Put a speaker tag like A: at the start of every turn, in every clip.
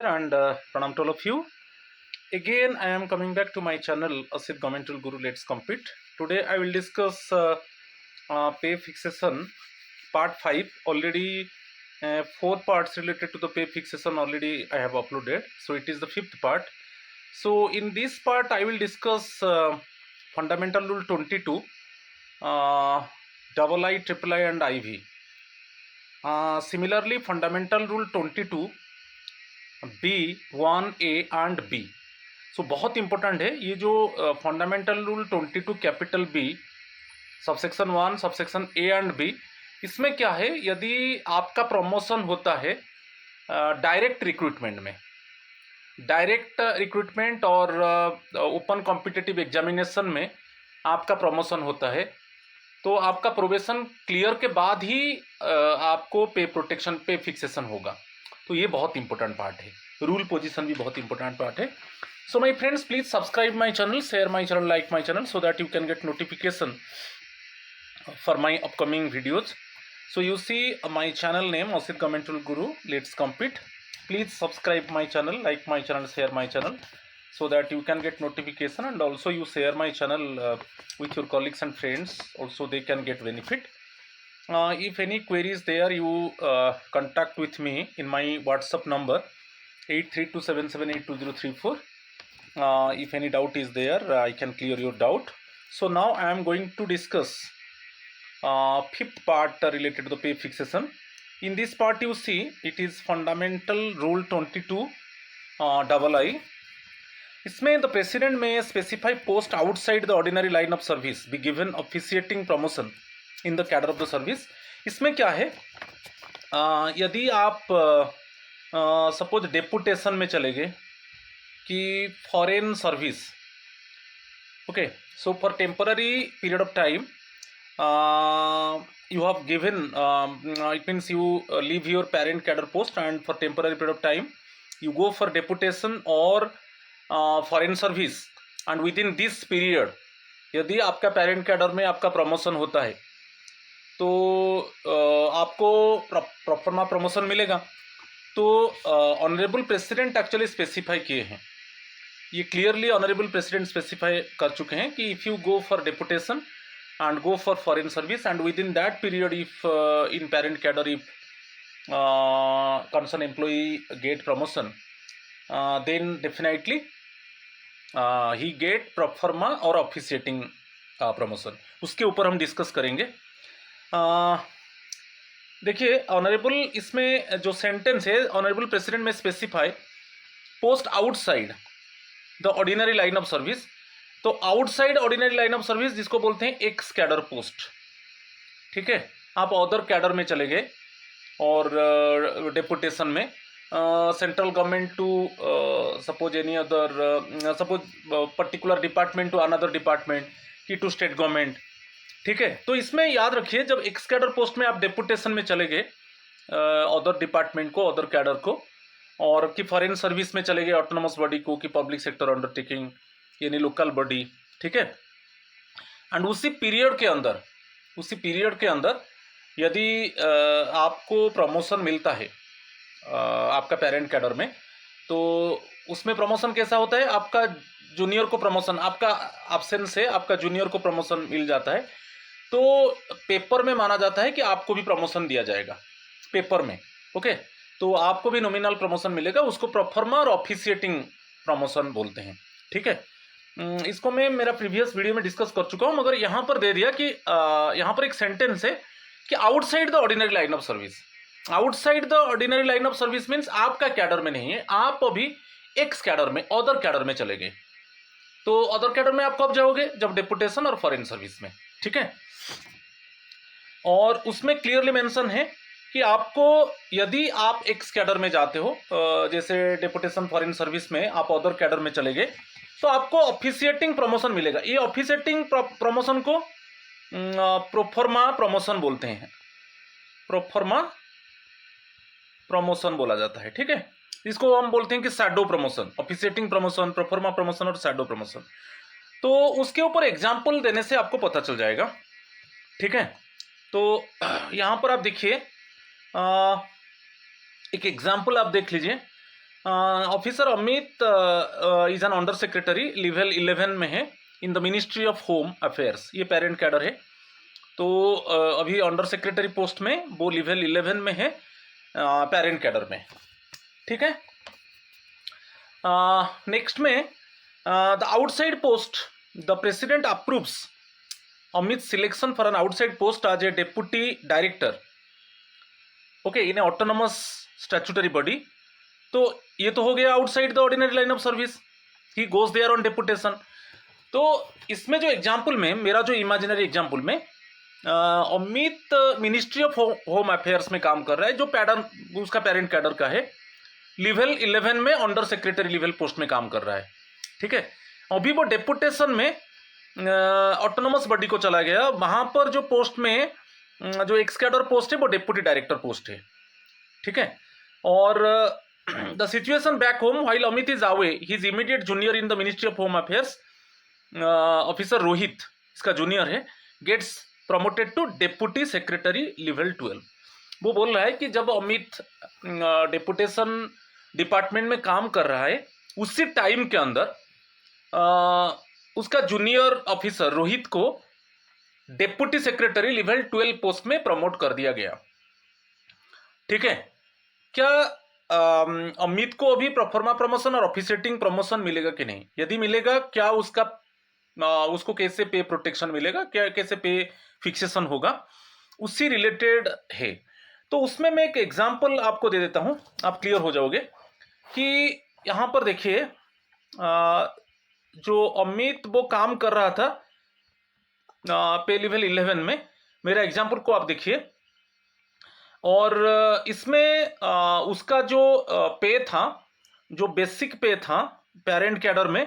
A: and pranam to all of you. Again, I am coming back to my channel, Asit Governmental Guru. Let's compete. Today, I will discuss pay fixation part 5. Already, 4 parts related to the pay fixation already I have uploaded. So it is the 5th part. So in this part, I will discuss fundamental rule 22, double I, triple I, and IV. Similarly, fundamental rule 22. B1A and B. So बहुत important है ये जो fundamental rule 22 capital B subsection 1 subsection A and B. इसमें क्या है, यदि आपका promotion होता है डायरेक्ट रिक्रूटमेंट में, डायरेक्ट रिक्रूटमेंट और ओपन कॉम्पिटिटिव एग्जामिनेशन में आपका प्रमोशन होता है, तो आपका प्रोबेशन क्लियर के बाद ही आपको पे प्रोटेक्शन पे फिक्सेशन होगा. तो ये बहुत इंपॉर्टेंट पार्ट है. रूल पोजीशन भी बहुत इंपॉर्टेंट पार्ट है. So my friends, please subscribe my channel, share my channel, like my channel, so that you can get notification for my upcoming videos. So you see my channel name, Asit Governmental Guru. Let's compete. Please subscribe my channel, like my channel, share my channel, so that you can get notification, and also you share my channel with your colleagues and friends. Also they can get benefit. If any queries there, you contact with me in my WhatsApp number 8327782034. If any doubt is there, I can clear your doubt. So now I am going to discuss 5th part related to the pay fixation. In this part you see it is fundamental rule 22 double I. इसमें the president may specify post outside the ordinary line of service be given officiating promotion in the cadre of the service. इसमें क्या है, यदि आप suppose deputation में चले गए कि foreign service, okay, so for temporary period of time you have given it means you leave your parent cadre post, and for temporary period of time you go for deputation or foreign service, and within this period यदि आपका parent cadre में आपका promotion होता है तो आपको proper promotion मिलेगा. तो ऑनरेबल प्रेसिडेंट एक्चुअली स्पेसिफाई किए हैं, ये क्लियरली ऑनरेबल प्रेसिडेंट स्पेसिफाई कर चुके हैं कि if you go for deputation and go for foreign service and within that period if in parent cadre if concern employee get promotion, then definitely he get proforma और officiating promotion. उसके ऊपर हम discuss करेंगे. देखिए honourable, इसमें जो sentence है honourable president में specify post outside the ordinary line of service. तो outside ordinary line of service जिसको बोलते हैं एक्स कैडर पोस्ट, ठीक है. आप अदर कैडर में चले गए और डेपुटेशन में central government to suppose any other suppose particular department to another department की टू स्टेट गवर्नमेंट, ठीक है. तो इसमें याद रखिए जब एक्स कैडर पोस्ट में आप डेपुटेशन में चले गए अदर डिपार्टमेंट को, अदर कैडर को, और कि फॉरेन सर्विस में चले गए ऑटोनोमस बॉडी को, कि पब्लिक सेक्टर अंडरटेकिंग यानी लोकल बॉडी, ठीक है. एंड उसी पीरियड के अंदर यदि आपको प्रमोशन मिलता है आपका पेरेंट कैडर में, तो उसमें प्रमोशन कैसा होता है, आपका जूनियर को प्रमोशन, आपका एब्सेंस से आपका जूनियर को प्रमोशन मिल जाता है, तो पेपर में माना जाता है कि आपको भी प्रमोशन दिया जाएगा पेपर में, ओके. तो आपको भी नॉमिनल प्रमोशन मिलेगा, उसको प्रोफर्मा और ऑफिशिएटिंग प्रमोशन बोलते हैं, ठीक है. इसको मैं मेरा प्रीवियस वीडियो में डिस्कस कर चुका हूँ, मगर यहाँ पर दे दिया कि यहाँ पर एक सेंटेंस है कि outside the ordinary line of service. Outside the ordinary line of service means आपका कैडर में नहीं है, आप अभी एक्स कैडर में, अदर कैडर में चले गए. तो अदर कैडर में आप कब जाओगे, जब डेपुटेशन और फॉरेन सर्विस में, ठीक है. और उसमें क्लियरली मेंशन है कि आपको यदि आप एक्स कैडर में जाते हो, जैसे डेपुटेशन फॉरेन सर्विस में आप अदर कैडर में चले गए, तो आपको ऑफिशिएटिंग प्रमोशन मिलेगा. ये ऑफिशिएटिंग प्रमोशन को प्रोफर्मा प्रमोशन बोलते हैं, प्रोफर्मा प्रमोशन बोला जाता है, ठीक है. इसको हम बोलते हैं कि shadow promotion, officiating promotion, proforma promotion और शैडो प्रमोशन. तो उसके ऊपर एग्जाम्पल देने से आपको पता चल जाएगा, ठीक है. तो यहाँ पर आप देखिए एक एग्जाम्पल आप देख लीजिए. Officer Amit is an under secretary, level 11 में है इन the ministry of home affairs, ये पेरेंट कैडर है। तो अभी अंडर सेक्रेटरी पोस्ट में वो लेवल 11 में है पेरेंट कैडर में, ठीक है। नेक्स्ट में the outside post, the president approves Amit selection for an outside post as a deputy director, okay, in a autonomous statutory body. तो ये तो हो गया outside the ordinary line of service, he goes there on deputation. तो इसमें जो example में, मेरा जो इमेजिनरी एग्जाम्पल में Amit ministry of home affairs में काम कर रहा है, जो पैडर उसका पेरेंट कैडर का है, लेवल 11 में अंडर सेक्रेटरी लेवल पोस्ट में काम कर रहा है, ठीक है। अभी वो डेपुटेशन में ऑटोनोमस बॉडी को चला गया, वहां पर जो पोस्ट में जो एक्स कैडर पोस्ट है वो डेप्यूटी डायरेक्टर पोस्ट है, ठीक है। और the situation back home while Amit is away, his immediate junior in the ministry of home affairs officer Rohit, इसका जूनियर है, gets promoted to deputy secretary level 12। वो बोल रहा है कि जब अमित डेपुटेशन डिपार्टमेंट में काम कर रहा है, उसी टाइम के अंदर उसका जूनियर ऑफिसर रोहित को डेप्यूटी सेक्रेटरी लेवल 12 पोस्ट में प्रमोट कर दिया गया, ठीक है। क्या अमित को अभी प्रोफॉर्मा प्रमोशन और ऑफिसिएटिंग प्रमोशन मिलेगा कि नहीं? यदि मिलेगा, क्या उसका उसको कैसे पे प्रोटेक्शन मिलेगा, क्या कैसे पे फिक्सेशन होगा, उससे रिलेटेड है। तो उसमें मैं एक एग्जांपल आपको दे देता हूं, आप क्लियर हो जाओगे कि यहां पर देखिए जो अमित वो काम कर रहा था पे लेवल 11 में, मेरा एग्जांपल को आप देखिए, और इसमें उसका जो पे था, जो बेसिक पे था पेरेंट कैडर में,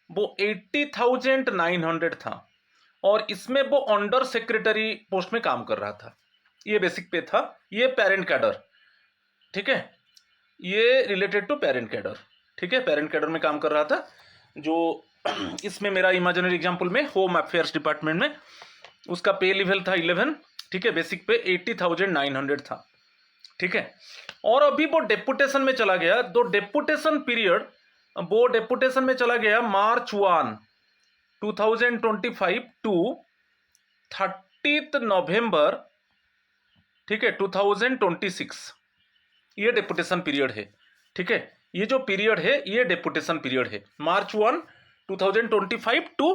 A: वो 80,900 था, और इसमें वो अंडर सेक्रेटरी पोस्ट में काम कर रहा था। ये बेसिक पे था, ये पेरेंट कैडर, ठीक है, ये रिलेटेड टू पेरेंट कैडर, ठीक है, पेरेंट कैडर में काम कर रहा था। जो इसमें मेरा इमेजिनरी एग्जांपल में होम अफेयर्स डिपार्टमेंट में उसका पे लेवल था 11, ठीक है, बेसिक पे 80,900 था, ठीक है। और अभी वो डेपुटेशन में चला गया, तो डेपुटेशन पीरियड, वो डेपुटेशन में चला गया मार्च 1, 2025 टू 30 नवंबर, ठीक है, 2026, ये डेपुटेशन पीरियड है, ठीक है। ये जो पीरियड है ये डेपुटेशन पीरियड है, मार्च 1, 2025 टू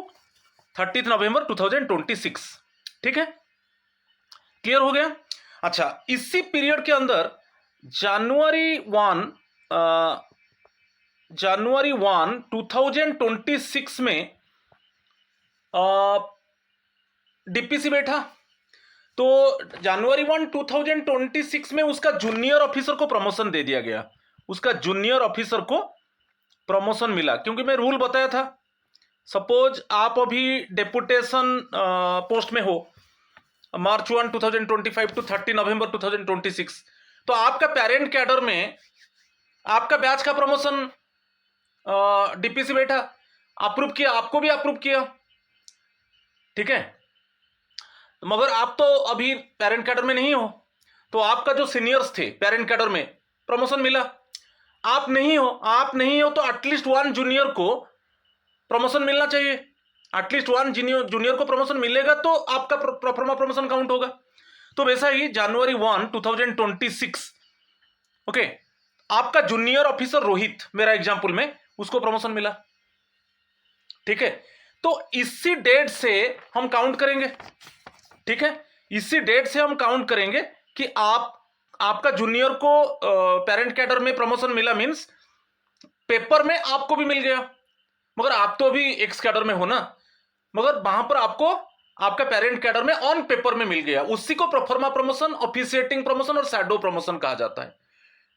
A: 30 नवंबर 2026, ठीक है, क्लियर हो गया। अच्छा, इसी पीरियड के अंदर जनवरी 1 2026 में डीपीसी बैठा, तो जनवरी 1 2026 में उसका जूनियर ऑफिसर को प्रमोशन दे दिया गया, उसका जूनियर ऑफिसर को प्रमोशन मिला, क्योंकि मैं रूल बताया था, सपोज आप अभी डेपुटेशन पोस्ट में हो मार्च 1 2025 टू 30 नवंबर 2026, तो आपका पेरेंट कैडर में आपका बैच का प्रमोशन डीपीसी बैठा, अप्रूव किया, आपको भी अप्रूव किया, ठीक है। मगर आप तो अभी पेरेंट कैडर में नहीं हो, तो आपका जो सीनियर्स थे पेरेंट कैडर में प्रमोशन मिला, आप नहीं हो तो एटलीस्ट वन जूनियर को प्रमोशन मिलना चाहिए, एटलीस्ट वन जूनियर को प्रमोशन मिलेगा तो आपका प्रोफॉर्मा प्रमोशन काउंट होगा। तो वैसा ही जनवरी 1 2026, ओके, आपका जूनियर ऑफिसर रोहित, मेरा एग्जांपल में, उसको प्रमोशन मिला, ठीक है। तो इसी डेट से हम काउंट करेंगे, ठीक है, इसी डेट से हम काउंट करेंगे कि आपका जूनियर को पेरेंट कैडर में प्रमोशन मिला, मींस पेपर में आपको भी मिल गया, मगर आप तो अभी एक्स कैडर में हो ना, मगर वहां पर आपको आपका पेरेंट कैडर में ऑन पेपर में मिल गया, उसी को प्रोफॉर्मा प्रमोशन, ऑफिसिएटिंग प्रमोशन और शैडो प्रमोशन कहा जाता है।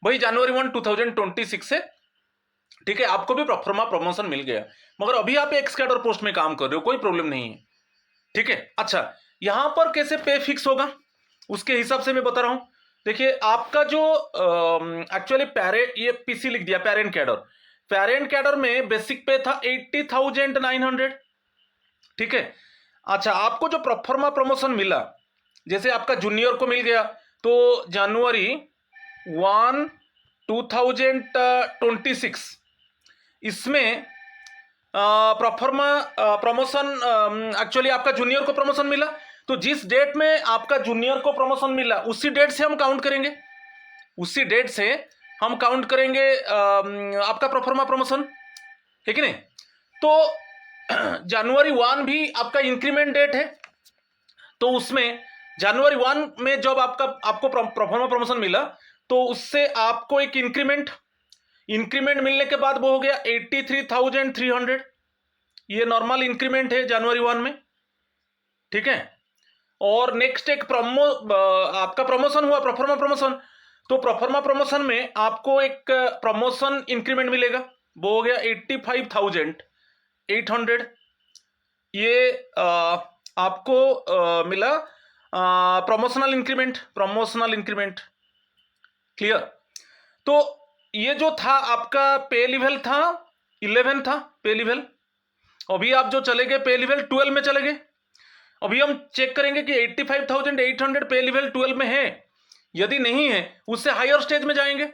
A: वही जनवरी 1 2026 से, ठीक है, आपको भी प्रोफॉर्मा प्रमोशन मिल गया, मगर अभी आप एक्स कैडर पोस्ट में काम कर रहे हो, कोई प्रॉब्लम नहीं है, ठीक है। अच्छा, यहां पर कैसे पे फिक्स होगा उसके हिसाब से मैं बता रहा हूं। देखिए, आपका जो एक्चुअली ये पीसी लिख दिया पेरेंट कैडर में बेसिक पे था 80,900, ठीक है। अच्छा, आपको जो प्रोफॉर्मा प्रमोशन मिला, जैसे आपका जूनियर को मिल गया, तो जनवरी 1 2026 इसमें प्रोफर्मा प्रमोशन, एक्चुअली आपका जूनियर को प्रमोशन मिला, तो जिस डेट में आपका जूनियर को प्रमोशन मिला उसी डेट से हम काउंट करेंगे, उसी डेट से हम काउंट करेंगे आपका प्रोफर्मा प्रमोशन, है कि नहीं। तो जनवरी 1 भी आपका इंक्रीमेंट डेट है, तो उसमें जनवरी 1 में जब आपको प्रोफर्मा प्रमोशन मिला तो उससे आपको एक इंक्रीमेंट मिलने के बाद वो हो गया 83,300, ये नॉर्मल इंक्रीमेंट है जनवरी 1 में, ठीक है। और नेक्स्ट एक आपका प्रमोशन हुआ, प्रोफर्मा प्रमोशन, तो प्रोफर्मा प्रमोशन में आपको एक प्रमोशन इंक्रीमेंट मिलेगा, वो हो गया 85,800, ये आपको मिला प्रमोशनल इंक्रीमेंट, क्लियर। तो ये जो था आपका पे लेवल था 11 था पे लेवल, अभी आप जो चले गए पे लेवल 12 में चले गए। अभी हम चेक करेंगे कि 85,800 पे लेवल 12 में है, यदि नहीं है उससे हायर स्टेज में जाएंगे,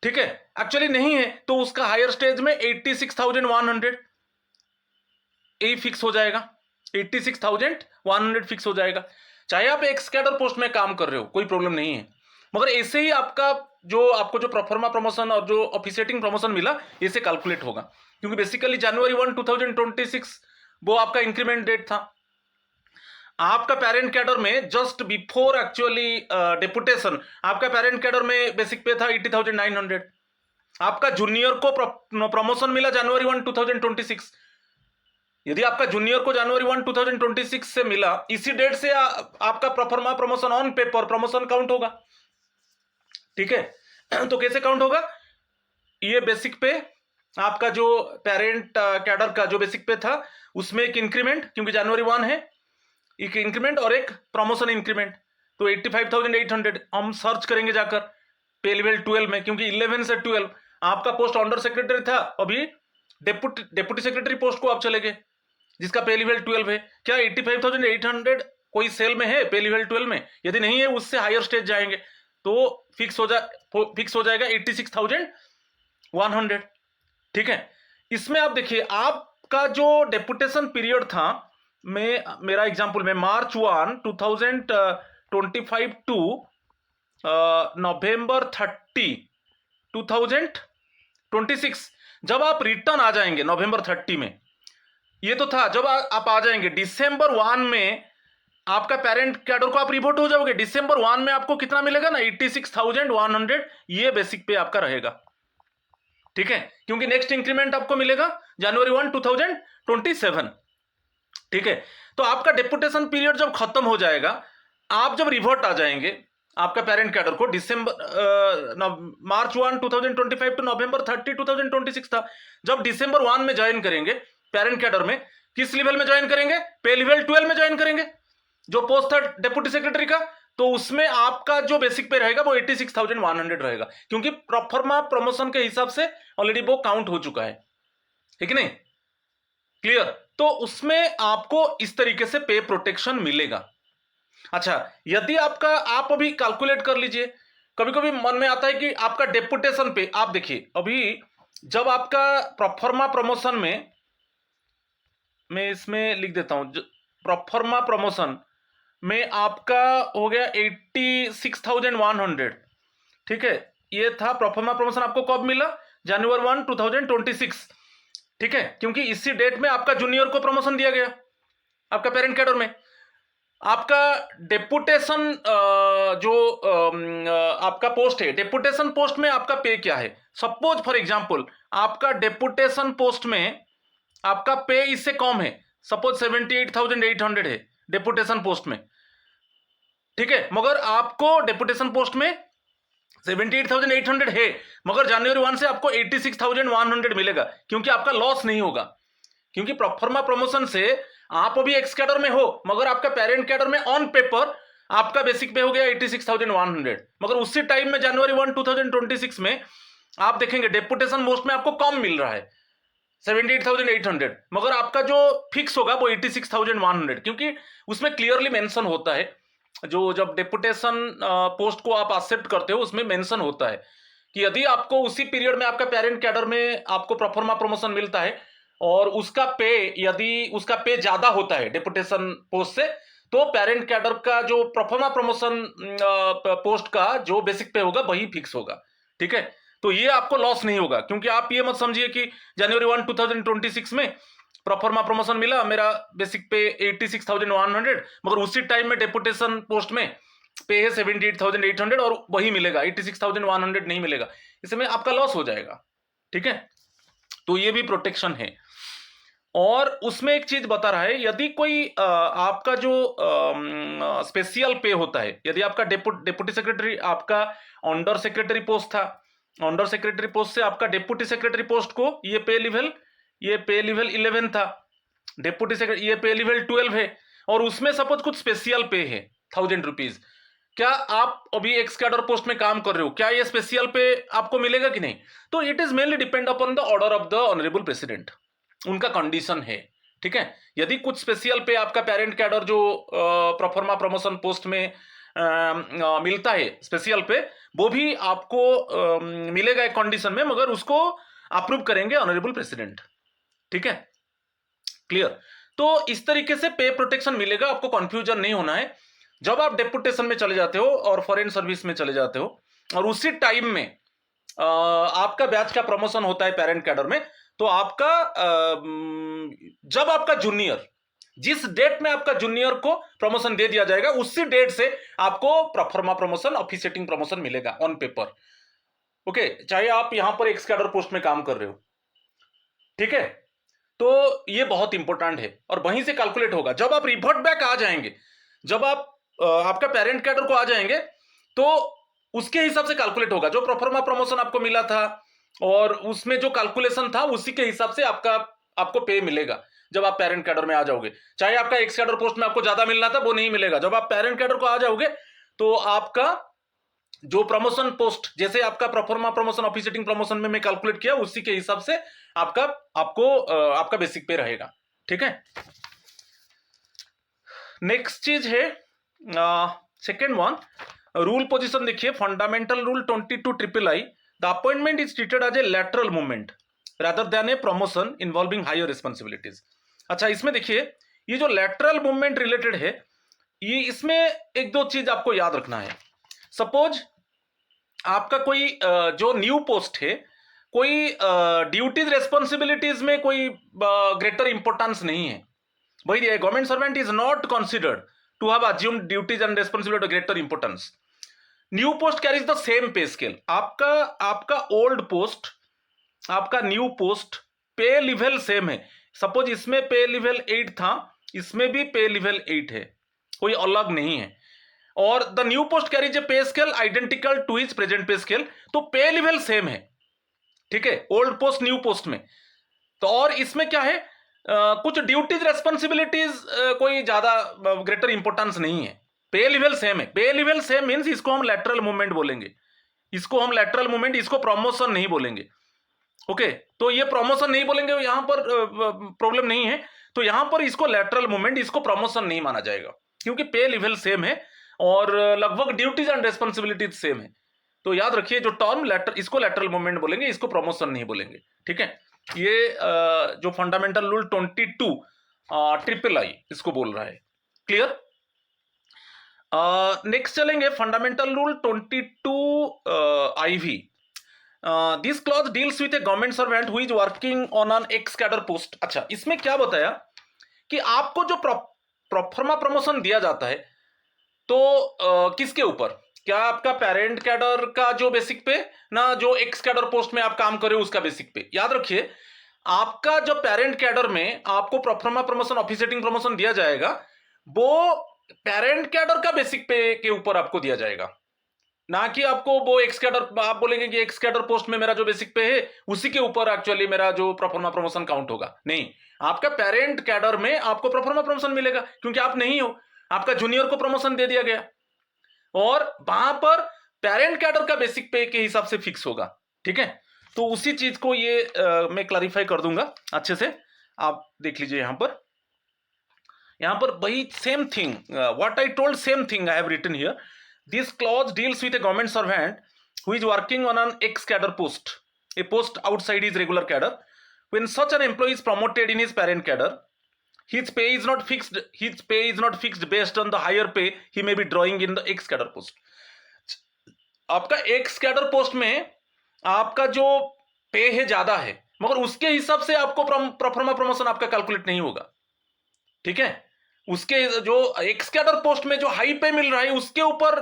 A: ठीक है। एक्चुअली नहीं है तो उसका हायर स्टेज में 86,100 यही फिक्स हो जाएगा, 86,100 फिक्स हो जाएगा। चाहे आप एक स्कैडर पोस्ट में काम कर रहे हो कोई प्रॉब्लम नहीं है, मगर ऐसे ही आपको जो प्रोफर्मा प्रमोशन और जो ऑफिशिएटिंग प्रमोशन मिला ऐसे कैलकुलेट होगा, क्योंकि बेसिकली जनवरी 1 2026 वो आपका इंक्रीमेंट डेट था। आपका पेरेंट कैडर में जस्ट बिफोर एक्चुअली डेपुटेशन आपका पेरेंट कैडर में बेसिक पे था 80,900, आपका जूनियर को प्रमोशन मिला जनवरी 1 2026। यदि आपका जूनियर को जनवरी 1 2026 से मिला, इसी डेट से आपका proforma promotion on paper promotion count होगा, ठीक है। तो कैसे काउंट होगा, ये बेसिक पे आपका जो पेरेंट कैडर का जो बेसिक पे था उसमें एक इंक्रीमेंट, क्योंकि जनवरी 1 है, एक इंक्रीमेंट और एक प्रमोशन इंक्रीमेंट, तो 85,800 हम सर्च करेंगे जाकर पे लेवल 12 में, क्योंकि 11 से 12 आपका पोस्ट अंडर सेक्रेटरी था, अभी डेप्यूटी सेक्रेटरी पोस्ट को आप चले गए जिसका पे लेवल 12 है। क्या 85,800 कोई सेल में है पे लेवल 12 में? यदि नहीं है उससे हायर स्टेज जाएंगे तो फिक्स हो जाएगा 86,100, ठीक है। इसमें आप देखिए आपका जो डेपुटेशन पीरियड था, मेरा एग्जांपल में मार्च 1 2025 टू नवंबर 30 2026, जब आप रिटर्न आ जाएंगे नवंबर 30 में, ये तो था जब आप आ जाएंगे दिसंबर 1 में आपका पेरेंट कैडर को आप रिपोर्ट हो जाओगे, दिसंबर 1 में आपको कितना मिलेगा ना 86,100, ये बेसिक पे आपका रहेगा, ठीक है, क्योंकि नेक्स्ट इंक्रीमेंट आपको मिलेगा जनवरी 1 2027, ठीक है। तो आपका डेपुटेशन पीरियड जब खत्म हो जाएगा, आप जब रिवर्ट आ जाएंगे आपका पेरेंट कैडर को मार्च 1 2025 टू नवंबर 30 2026 था, जब दिसंबर 1 में ज्वाइन करेंगे पेरेंट कैडर में, किस लेवल में ज्वाइन करेंगे, पे लेवल 12 में ज्वाइन करेंगे, जो पोस्ट था डेप्यूटी सेक्रेटरी का, तो उसमें आपका जो बेसिक पे रहेगा वो 86,100 रहेगा, क्योंकि प्रोफर्मा प्रमोशन के हिसाब से ऑलरेडी वो काउंट हो चुका है, ठीक है नहीं, क्लियर। तो उसमें आपको इस तरीके से पे प्रोटेक्शन मिलेगा। अच्छा, यदि आप अभी कैलकुलेट कर लीजिए, कभी कभी मन में आता है कि आपका डेपुटेशन पे, आप देखिए अभी जब आपका प्रोफर्मा प्रमोशन में, मैं इसमें लिख देता हूं, प्रोफर्मा प्रमोशन में आपका हो गया 86,100, ठीक है, ये था प्रोफर्मा प्रमोशन, आपको कब मिला, जनवरी 1 2026, ठीक है, क्योंकि इसी डेट में आपका जूनियर को प्रमोशन दिया गया आपका पेरेंट कैडर में। आपका डेपुटेशन जो आपका पोस्ट है, डेपुटेशन पोस्ट में आपका पे क्या है, सपोज फॉर एग्जांपल आपका डेपुटेशन पोस्ट में आपका पे इससे कम है, सपोज 78,800 है डेपुटेशन पोस्ट में, ठीक है, मगर आपको डेपुटेशन पोस्ट में 78,800 है, मगर जनवरी 1 से आपको 86,100 मिलेगा, क्योंकि आपका लॉस नहीं होगा, क्योंकि प्रोफर्मा प्रमोशन से आप अभी एक्स कैडर में हो, मगर आपका पेरेंट कैडर में ऑन पेपर आपका बेसिक पे हो गया 86,100, मगर उसी टाइम में जनवरी 1 2026 में आप देखेंगे डेपुटेशन पोस्ट में आपको कम मिल रहा है 78,800, मगर आपका जो फिक्स होगा वो 86,100, क्योंकि उसमें क्लियरली मेंशन होता है, जो जब डेपुटेशन पोस्ट को आप एक्सेप्ट करते हो उसमें मेंशन होता है कि यदि आपको उसी पीरियड में आपका पेरेंट कैडर में आपको प्रोफर्मा प्रमोशन मिलता है और उसका पे, यदि उसका पे ज्यादा होता है डेपुटेशन पोस्ट से, तो पेरेंट कैडर का जो प्रोफर्मा प्रमोशन पोस्ट का जो बेसिक पे होगा वही फिक्स होगा। ठीक है, तो ये आपको लॉस नहीं होगा, क्योंकि आप ये मत समझिए कि जनवरी 1 2026 में प्रोफर्मा प्रमोशन मिला, मेरा बेसिक पे 86,100, मगर उसी टाइम में डेपुटेशन पोस्ट में पे है 78,800 और वही मिलेगा, 86,100 नहीं मिलेगा, इसमें आपका लॉस हो जाएगा। ठीक है, तो ये भी प्रोटेक्शन है। और उसमें एक चीज बता रहा है, यदि कोई आपका जो स्पेशल पे होता है, यदि आपका डेप्यूटी सेक्रेटरी आपका अंडर सेक्रेटरी पोस्ट था, अंडर सेक्रेटरी पोस्ट से आपका डेप्यूटी सेक्रेटरी पोस्ट को ये पे लेवल 11 था, डेप्यूटी सेक्रेटरी ये पे लेवल 12 है, और उसमें सपोज कुछ स्पेशल पे है 1,000 रुपीज, क्या आप अभी एक्स कैडर पोस्ट में काम कर रहे हो, क्या ये स्पेशल पे आपको मिलेगा कि नहीं? तो it is mainly depend upon the order of the honourable president, उनका कंडीशन है। ठीक है, यदि कुछ स्पेशल पे आपका पेरेंट कैडर जो प्रोफर्मा प्रमोशन पोस्ट में मिलता है स्पेशल पे, वो भी आपको मिलेगा एक कंडीशन में, मगर उसको अप्रूव करेंगे ऑनरेबल प्रेसिडेंट। ठीक है, क्लियर? तो इस तरीके से पे प्रोटेक्शन मिलेगा, आपको कंफ्यूजन नहीं होना है। जब आप डेपुटेशन में चले जाते हो और फॉरेन सर्विस में चले जाते हो और उसी टाइम में आपका बैच का प्रमोशन होता है पेरेंट कैडर में, तो आपका जब आपका जूनियर, जिस डेट में आपका जूनियर को प्रमोशन दे दिया जाएगा, उसी डेट से आपको प्रोफर्मा प्रमोशन, ऑफिसिएटिंग प्रमोशन मिलेगा ऑन पेपर। ओके, चाहे आप यहां पर एक्स कैडर पोस्ट में काम कर रहे हो। ठीक है, तो ये बहुत इंपॉर्टेंट है और वहीं से कैलकुलेट होगा। जब आप रिवर्ट बैक आ जाएंगे, जब आप आपका पेरेंट कैडर को आ जाएंगे, तो उसके हिसाब से कैलकुलेट होगा, जो प्रोफर्मा प्रमोशन आपको मिला था और उसमें जो कैलकुलेशन था उसी के हिसाब से आपको पे मिलेगा जब आप पेरेंट कैडर में आ जाओगे। चाहे आपका एक्स कैडर पोस्ट में आपको ज्यादा मिलना था, वो नहीं मिलेगा। जब आप पेरेंट कैडर को आ जाओगे तो आपका जो प्रमोशन पोस्ट, जैसे आपका प्रोफर्मा प्रमोशन ऑफिसिएटिंग प्रमोशन में मैं कैलकुलेट किया, उसी के हिसाब से आपका बेसिक पे रहेगा। ठीक है, नेक्स्ट चीज है सेकेंड वन, रूल पोजीशन देखिए, fundamental rule 22 III, the appointment is treated as a lateral movement rather than a promotion involving higher responsibilities. अच्छा, इसमें देखिए ये जो लैटरल मूवमेंट रिलेटेड है, ये इसमें एक दो चीज आपको याद रखना है। सपोज आपका कोई जो न्यू पोस्ट है, कोई ड्यूटीज रेस्पॉन्सिबिलिटीज में कोई ग्रेटर इंपॉर्टेंस नहीं है, वही दिया, government servant is not considered to have assumed duties and responsibility of greater importance. New post carries the same pay scale. आपका ओल्ड पोस्ट, आपका new post pay level same है। Suppose इसमें pay level 8 था, इसमें भी पे level 8 है, कोई अलग नहीं है, और the new post carries a pay scale identical to his present pay scale, तो पे लेवल सेम है। ठीक है, ओल्ड पोस्ट न्यू पोस्ट में। तो और इसमें क्या है, कुछ ड्यूटीज रेस्पॉन्सिबिलिटीज कोई ज्यादा ग्रेटर इंपॉर्टेंस नहीं है, पे लेवल सेम है। पे लेवल सेम मींस इसको हम लैटरल मूवमेंट बोलेंगे, इसको हम लैटरल मूवमेंट, इसको प्रमोशन नहीं बोलेंगे। ओके, तो ये प्रमोशन नहीं बोलेंगे, यहां पर प्रॉब्लम नहीं है। तो यहां पर इसको लैटरल मूवमेंट, इसको प्रमोशन नहीं माना जाएगा, क्योंकि पे लेवल सेम है और लगभग ड्यूटीज एंड रेस्पॉन्सिबिलिटीज सेम है। तो याद रखिए, जो टर्म इसको लैटरल मूवमेंट बोलेंगे, इसको प्रमोशन नहीं बोलेंगे। ठीक है, ये जो फंडामेंटल रूल 22 III इसको बोल रहा है। क्लियर? नेक्स्ट चलेंगे fundamental rule 22 IV। This clause deals with a government servant who is working on an x cadre post. अच्छा, इसमें क्या बताया कि आपको जो प्रोफर्मा प्रमोशन दिया जाता है, तो किसके ऊपर, क्या आपका पेरेंट कैडर का जो बेसिक पे, ना जो एक्स कैडर पोस्ट में आप काम कर रहे हो उसका बेसिक पे। याद रखिए, आपका जो पेरेंट कैडर में आपको प्रोफर्मा प्रमोशन ऑफिसिएटिंग प्रमोशन दिया जाएगा, वो पेरेंट कैडर का बेसिक पे के ऊपर आपको दिया जाएगा, ना कि आपको वो एक्स कैडर, आप बोलेंगे कि एक्स कैडर पोस्ट में मेरा जो बेसिक पे है उसी के ऊपर एक्चुअली मेरा जो प्रोफर्मा प्रमोशन काउंट होगा। नहीं, आपका पेरेंट कैडर में आपको प्रोफर्मा प्रमोशन मिलेगा, क्योंकि आप नहीं हो, आपका जूनियर को प्रमोशन दे दिया गया, और वहां पर पेरेंट कैडर का बेसिक पे के हिसाब से फिक्स होगा। ठीक है, तो उसी चीज को ये मैं क्लैरिफाई कर दूंगा अच्छे से, आप देख लीजिए। यहां पर वही same thing, what I told, same thing I have written here. This clause deals with a government servant who is working on an ex cadre post, a post outside his regular cadre. When such an employee is promoted in his parent cadre, his pay is not fixed. His pay is not fixed based on the higher pay he may be drawing in the ex cadre post. आपका x cadre post में आपका जो पे है ज्यादा है, मगर उसके हिसाब से आपको प्रोफर्मा प्रमोशन आपका कैलकुलेट नहीं होगा, ठीक है। उसके जो एक्स कैडर पोस्ट में जो हाई पे मिल रहा है उसके ऊपर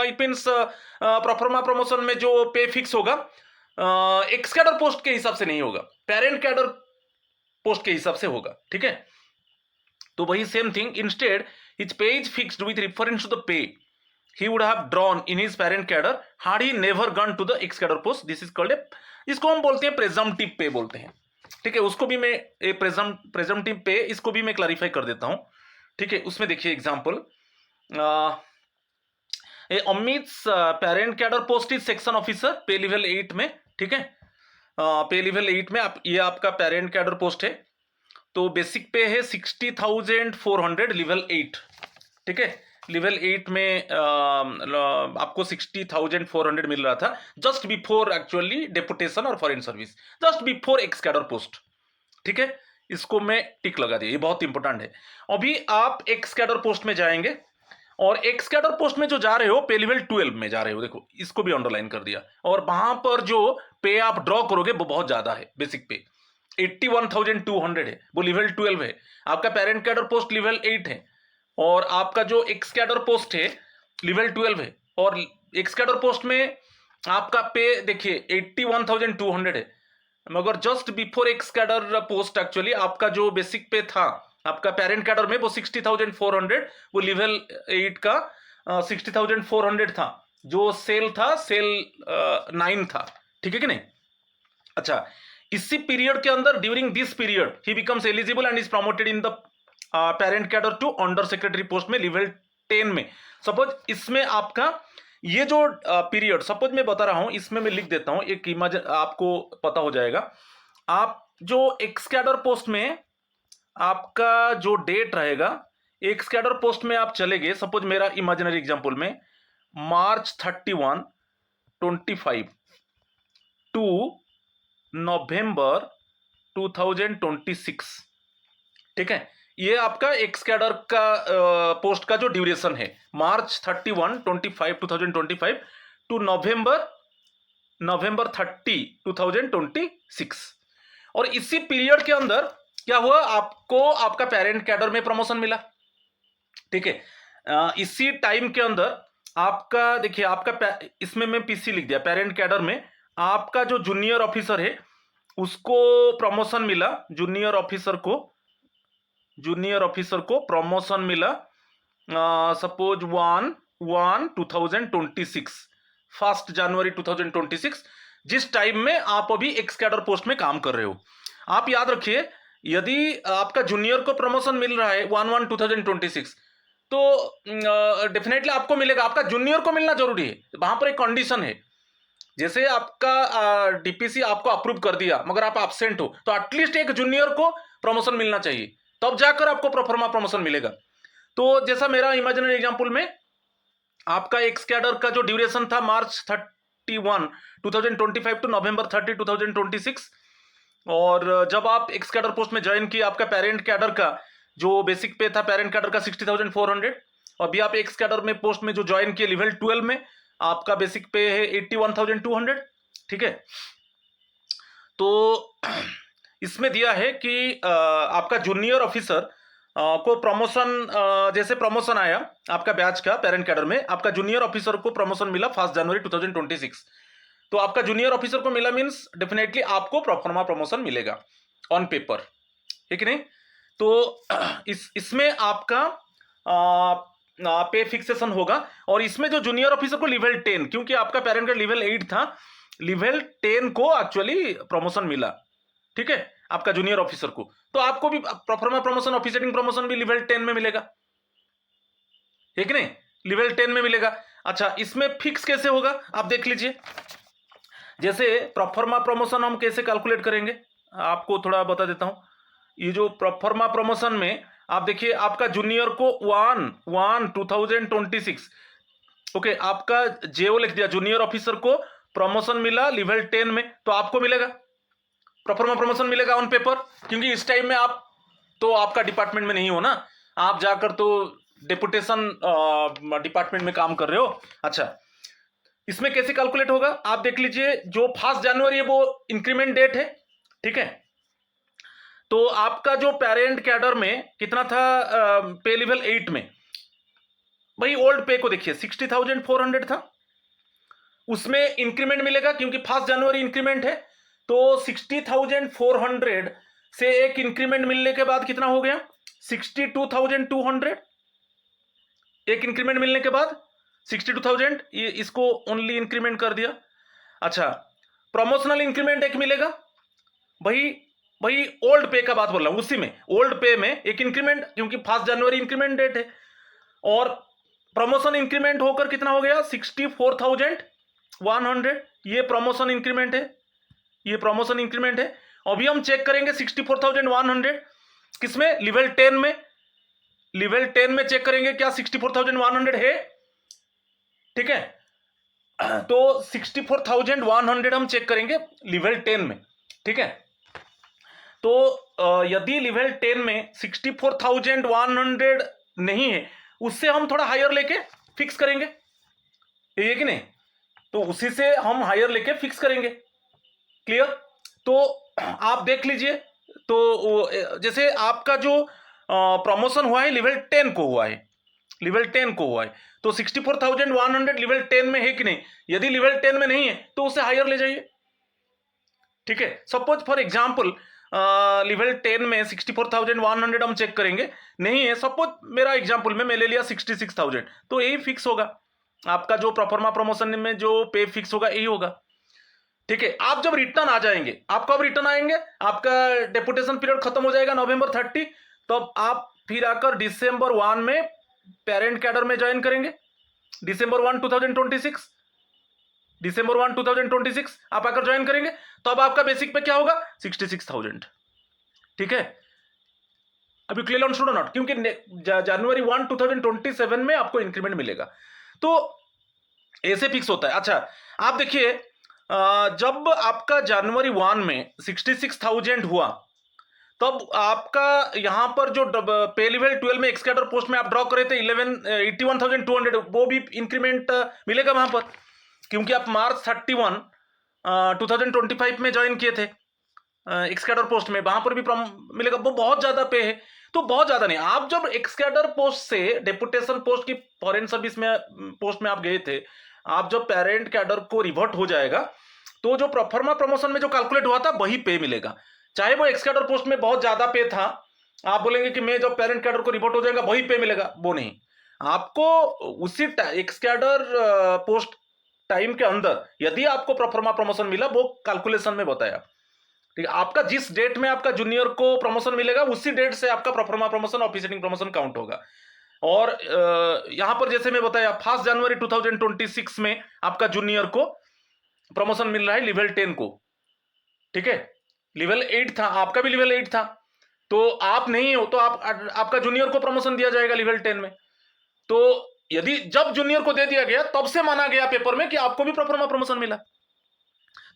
A: इट मींस प्रोफर्मा प्रमोशन में जो पे फिक्स होगा एक्स कैडर पोस्ट के हिसाब से नहीं होगा, पेरेंट कैडर पोस्ट के हिसाब से होगा, ठीक है। तो वही same thing, instead his pay is fixed with reference to the pay he would have drawn in his parent cadre had he never gone to the ex cadre post. This is called a, इसको हम बोलते हैं presumptive pay बोलते हैं, ठीक है। उसको भी मैं presumptive pay इसको भी मैं क्लैरिफाई कर देता हूं, ठीक है। उसमें देखिए example, Amit's parent cadre post is section officer, पे लेवल 8 में, ठीक है। पे लेवल 8 में आप ये आपका पेरेंट कैडर पोस्ट है, तो बेसिक पे है 60,400 लेवल 8, ठीक है। लेवल 8 में आपको 60,400 मिल रहा था जस्ट बिफोर एक्चुअली डेपुटेशन और foreign service, just before x cadre post, ठीक है। इसको मैं टिक लगा दिया, ये बहुत इंपॉर्टेंट है। अभी आप एक्स कैडर पोस्ट में जाएंगे और एक्स कैडर पोस्ट में जो जा रहे हो पे लेवल 12 में जा रहे हो, देखो इसको भी अंडरलाइन कर दिया, और वहां पर जो पे आप ड्रॉ करोगे वो बहुत ज्यादा है, बेसिक पे 81,200 है, वो लेवल 12 है। आपका पेरेंट कैडर पोस्ट लेवल 8 है और आपका जो एक्स कैडर पोस्ट है लेवल 12 है, और एक्स कैडर पोस्ट में आपका पे देखिए 81,200 है, मगर just before x cadre post actually आपका जो बेसिक पे था आपका पेरेंट कैडर में वो 60,400, वो लेवल 8 का 60,400 था, जो सेल था सेल 9 था, ठीक है कि नहीं। अच्छा, इसी पीरियड के अंदर during this period he becomes eligible and is promoted in the parent cadre to under secretary post में लेवल 10 में। सपोज इसमें आपका ये जो पीरियड सपोज मैं बता रहा हूं, इसमें मैं लिख देता हूं, एक इमेज आपको पता हो जाएगा। आप जो एक्स कैडर पोस्ट में आपका जो डेट रहेगा, एक्स कैडर पोस्ट में आप चले गए, सपोज मेरा इमेजिनरी एग्जांपल में March 31, 25 टू नवंबर 2026, ठीक है। ये आपका एक्स कैडर का पोस्ट का जो ड्यूरेशन है March 31, 25, 2025 टू नवंबर 30, 2026। और इसी पीरियड के अंदर क्या हुआ, आपको आपका पेरेंट कैडर में प्रमोशन मिला, ठीक है। इसी टाइम के अंदर आपका देखिए आपका इसमें मैं पीसी लिख दिया, पेरेंट कैडर में आपका जो जूनियर ऑफिसर है उसको प्रमोशन मिला, जूनियर ऑफिसर को प्रमोशन मिला सपोज 1/1/2026, 1 जनवरी 2026, जिस टाइम में आप अभी एक्स कैडर पोस्ट में काम कर रहे हो। आप याद रखिए, यदि आपका जूनियर को प्रमोशन मिल रहा है 1/1/2026 तो डेफिनेटली आपको मिलेगा, आपका जूनियर को मिलना जरूरी है। वहां पर एक कंडीशन है, जैसे आपका डीपीसी आपको अप्रूव कर दिया मगर आप एब्सेंट हो, तो एटलीस्ट एक जूनियर को प्रमोशन मिलना चाहिए, तब जाकर आपको प्रोफर्मा प्रमोशन मिलेगा। तो जैसा मेरा इमेजिनरी एग्जांपल में आपका एक्स कैडर का जो ड्यूरेशन था March 31, 2025 टू नवंबर 30, 2026, और जब आप एक्स कैडर पोस्ट में ज्वाइन किए आपका पेरेंट कैडर का जो बेसिक पे था पेरेंट कैडर का 60,400, और अभी आप एक्स कैडर में पोस्ट में जो ज्वाइन किए लेवल 12 में आपका बेसिक पे है 81,200, ठीक है। तो इसमें दिया है कि आपका जूनियर ऑफिसर को प्रमोशन, जैसे प्रमोशन आया आपका बैच का पेरेंट कैडर में, आपका जूनियर ऑफिसर को प्रमोशन मिला 1 जनवरी 2026, तो आपका जूनियर ऑफिसर को मिला मींस डेफिनेटली आपको प्रोफर्मा प्रमोशन मिलेगा ऑन पेपर, ठीक नहीं। तो इसमें आपका पे फिक्सेशन होगा, और इसमें जो जूनियर ऑफिसर को लेवल 10, क्योंकि आपका पेरेंट कैडर लेवल 8 था, लेवल 10 को एक्चुअली प्रमोशन मिला, ठीक है, आपका जूनियर ऑफिसर को, तो आपको भी प्रोफर्मा प्रमोशन ऑफिसरिंग प्रमोशन भी लेवल 10 में मिलेगा, ठीक नहीं, लेवल 10 में मिलेगा। अच्छा, इसमें फिक्स कैसे होगा आप देख लीजिए, जैसे प्रोफर्मा प्रमोशन हम कैसे कैलकुलेट करेंगे आपको थोड़ा बता देता हूं। ये जो प्रोफर्मा प्रमोशन में आप देखिए आपका जूनियर को 1/1/2026, ओके, आपका जेओ लिख दिया, जूनियर ऑफिसर को प्रमोशन मिला लेवल 10 में, तो आपको मिलेगा प्रोफार्मा प्रमोशन मिलेगा ऑन पेपर, क्योंकि इस टाइम में आप तो आपका डिपार्टमेंट में नहीं हो ना, आप जाकर तो डेपुटेशन डिपार्टमेंट में काम कर रहे हो। अच्छा, इसमें कैसे कैलकुलेट होगा आप देख लीजिए। जो 1 जनवरी है वो इंक्रीमेंट डेट है, ठीक है। तो आपका जो पेरेंट कैडर में कितना था पे लेवल 8 में, भाई ओल्ड पे को देखिए 60,400 था, उसमें इंक्रीमेंट मिलेगा क्योंकि 1 जनवरी इंक्रीमेंट है। तो 60,400 से एक इंक्रीमेंट मिलने के बाद कितना हो गया 62,200, एक इंक्रीमेंट मिलने के बाद 62,000, ये इसको ओनली इंक्रीमेंट कर दिया। अच्छा, प्रमोशनल इंक्रीमेंट एक मिलेगा, भाई ओल्ड पे का बात बोल रहा हूं, उसी में ओल्ड पे में एक इंक्रीमेंट, क्योंकि 1 जनवरी इंक्रीमेंट डेट है। और प्रमोशन इंक्रीमेंट होकर कितना हो गया 64,100, ये प्रमोशन इंक्रीमेंट है, ये प्रमोशन इंक्रीमेंट है। अभी हम चेक करेंगे 64,100 किसमें, लेवल 10 में, लेवल 10 में चेक करेंगे क्या 64,100 है, ठीक है। तो 64,100 हम चेक करेंगे लेवल 10 में, ठीक है। तो यदि लेवल 10 में 64,100 नहीं है, उससे हम थोड़ा हायर लेके फिक्स करेंगे, ये कि नहीं, तो उसी से हम हायर लेके फिक्स करेंगे, क्लियर। तो आप देख लीजिए, तो जैसे आपका जो प्रमोशन हुआ है लेवल 10 को हुआ है, लेवल 10 को हुआ है, तो 64,100 लेवल 10 में है कि नहीं, यदि लेवल 10 में नहीं है तो उसे हायर ले जाइए, ठीक है। सपोज फॉर एग्जांपल लेवल 10 में 64,100 हम चेक करेंगे, नहीं है, सपोज मेरा एग्जांपल में मैं ले लिया 66,000, तो यही फिक्स होगा आपका, जो प्रोफार्मा प्रमोशन में जो पे फिक्स होगा यही होगा, ठीक है। आप जब रिटर्न आ जाएंगे, आप कब रिटर्न आएंगे, आपका डेपुटेशन पीरियड खत्म हो जाएगा November 30, तब आप फिर आकर December 1 में पेरेंट कैडर में ज्वाइन करेंगे, December 1 2026, December 1 2026 आप आकर ज्वाइन करेंगे, तो अब आपका बेसिक पे क्या होगा 66,000, ठीक है। अभी क्लियर ऑन स्टूडेंट नॉट, क्योंकि January 1 2027 में आपको इंक्रीमेंट मिलेगा, तो ऐसे फिक्स होता है। अच्छा, आप देखिए जब आपका January 1 में 66,000 हुआ, तब आपका यहां पर जो पे लेवल 12 में एक्स कैडर पोस्ट में आप ड्रॉ करे थे 81,200, वो भी इंक्रीमेंट मिलेगा वहां पर, क्योंकि आप March 31 2025 में ज्वाइन किए थे एक्स कैडर पोस्ट में, वहां पर भी मिलेगा, वो बहुत ज्यादा पे है, तो बहुत ज्यादा नहीं। आप जब एक्स कैडर पोस्ट से डेपुटेशन पोस्ट की फॉरेन सर्विस में पोस्ट में आप गए थे, आप जब पेरेंट कैडर को रिवर्ट हो जाएगा, तो जो प्रोफार्मा प्रमोशन में जो कैलकुलेट हुआ था वही पे मिलेगा, चाहे वो एक्स कैडर पोस्ट में बहुत ज्यादा पे था, आप बोलेंगे कि मैं जब पेरेंट कैडर को रिपोर्ट हो जाएगा वही पे मिलेगा, वो नहीं, आपको उसी एक्स कैडर पोस्ट टाइम के अंदर यदि आपको प्रोफार्मा प्रमोशन मिला, वो कैलकुलेशन में बताया, ठीक है। आपका जिस डेट में आपका जूनियर को प्रमोशन मिलेगा, उसी डेट से आपका proforma promotion officiating promotion count होगा। और यहां पर जैसे मैं बताया 1 जनवरी 2026 में आपका जूनियर को प्रमोशन मिल रहा है लेवल 10 को, ठीक है। लेवल 8 था, आपका भी लेवल 8 था, तो आप नहीं हो तो आपका जूनियर को प्रमोशन दिया जाएगा लेवल 10 में। तो यदि जब जूनियर को दे दिया गया तब से माना गया पेपर में कि आपको भी प्रोफार्मा प्रमोशन मिला।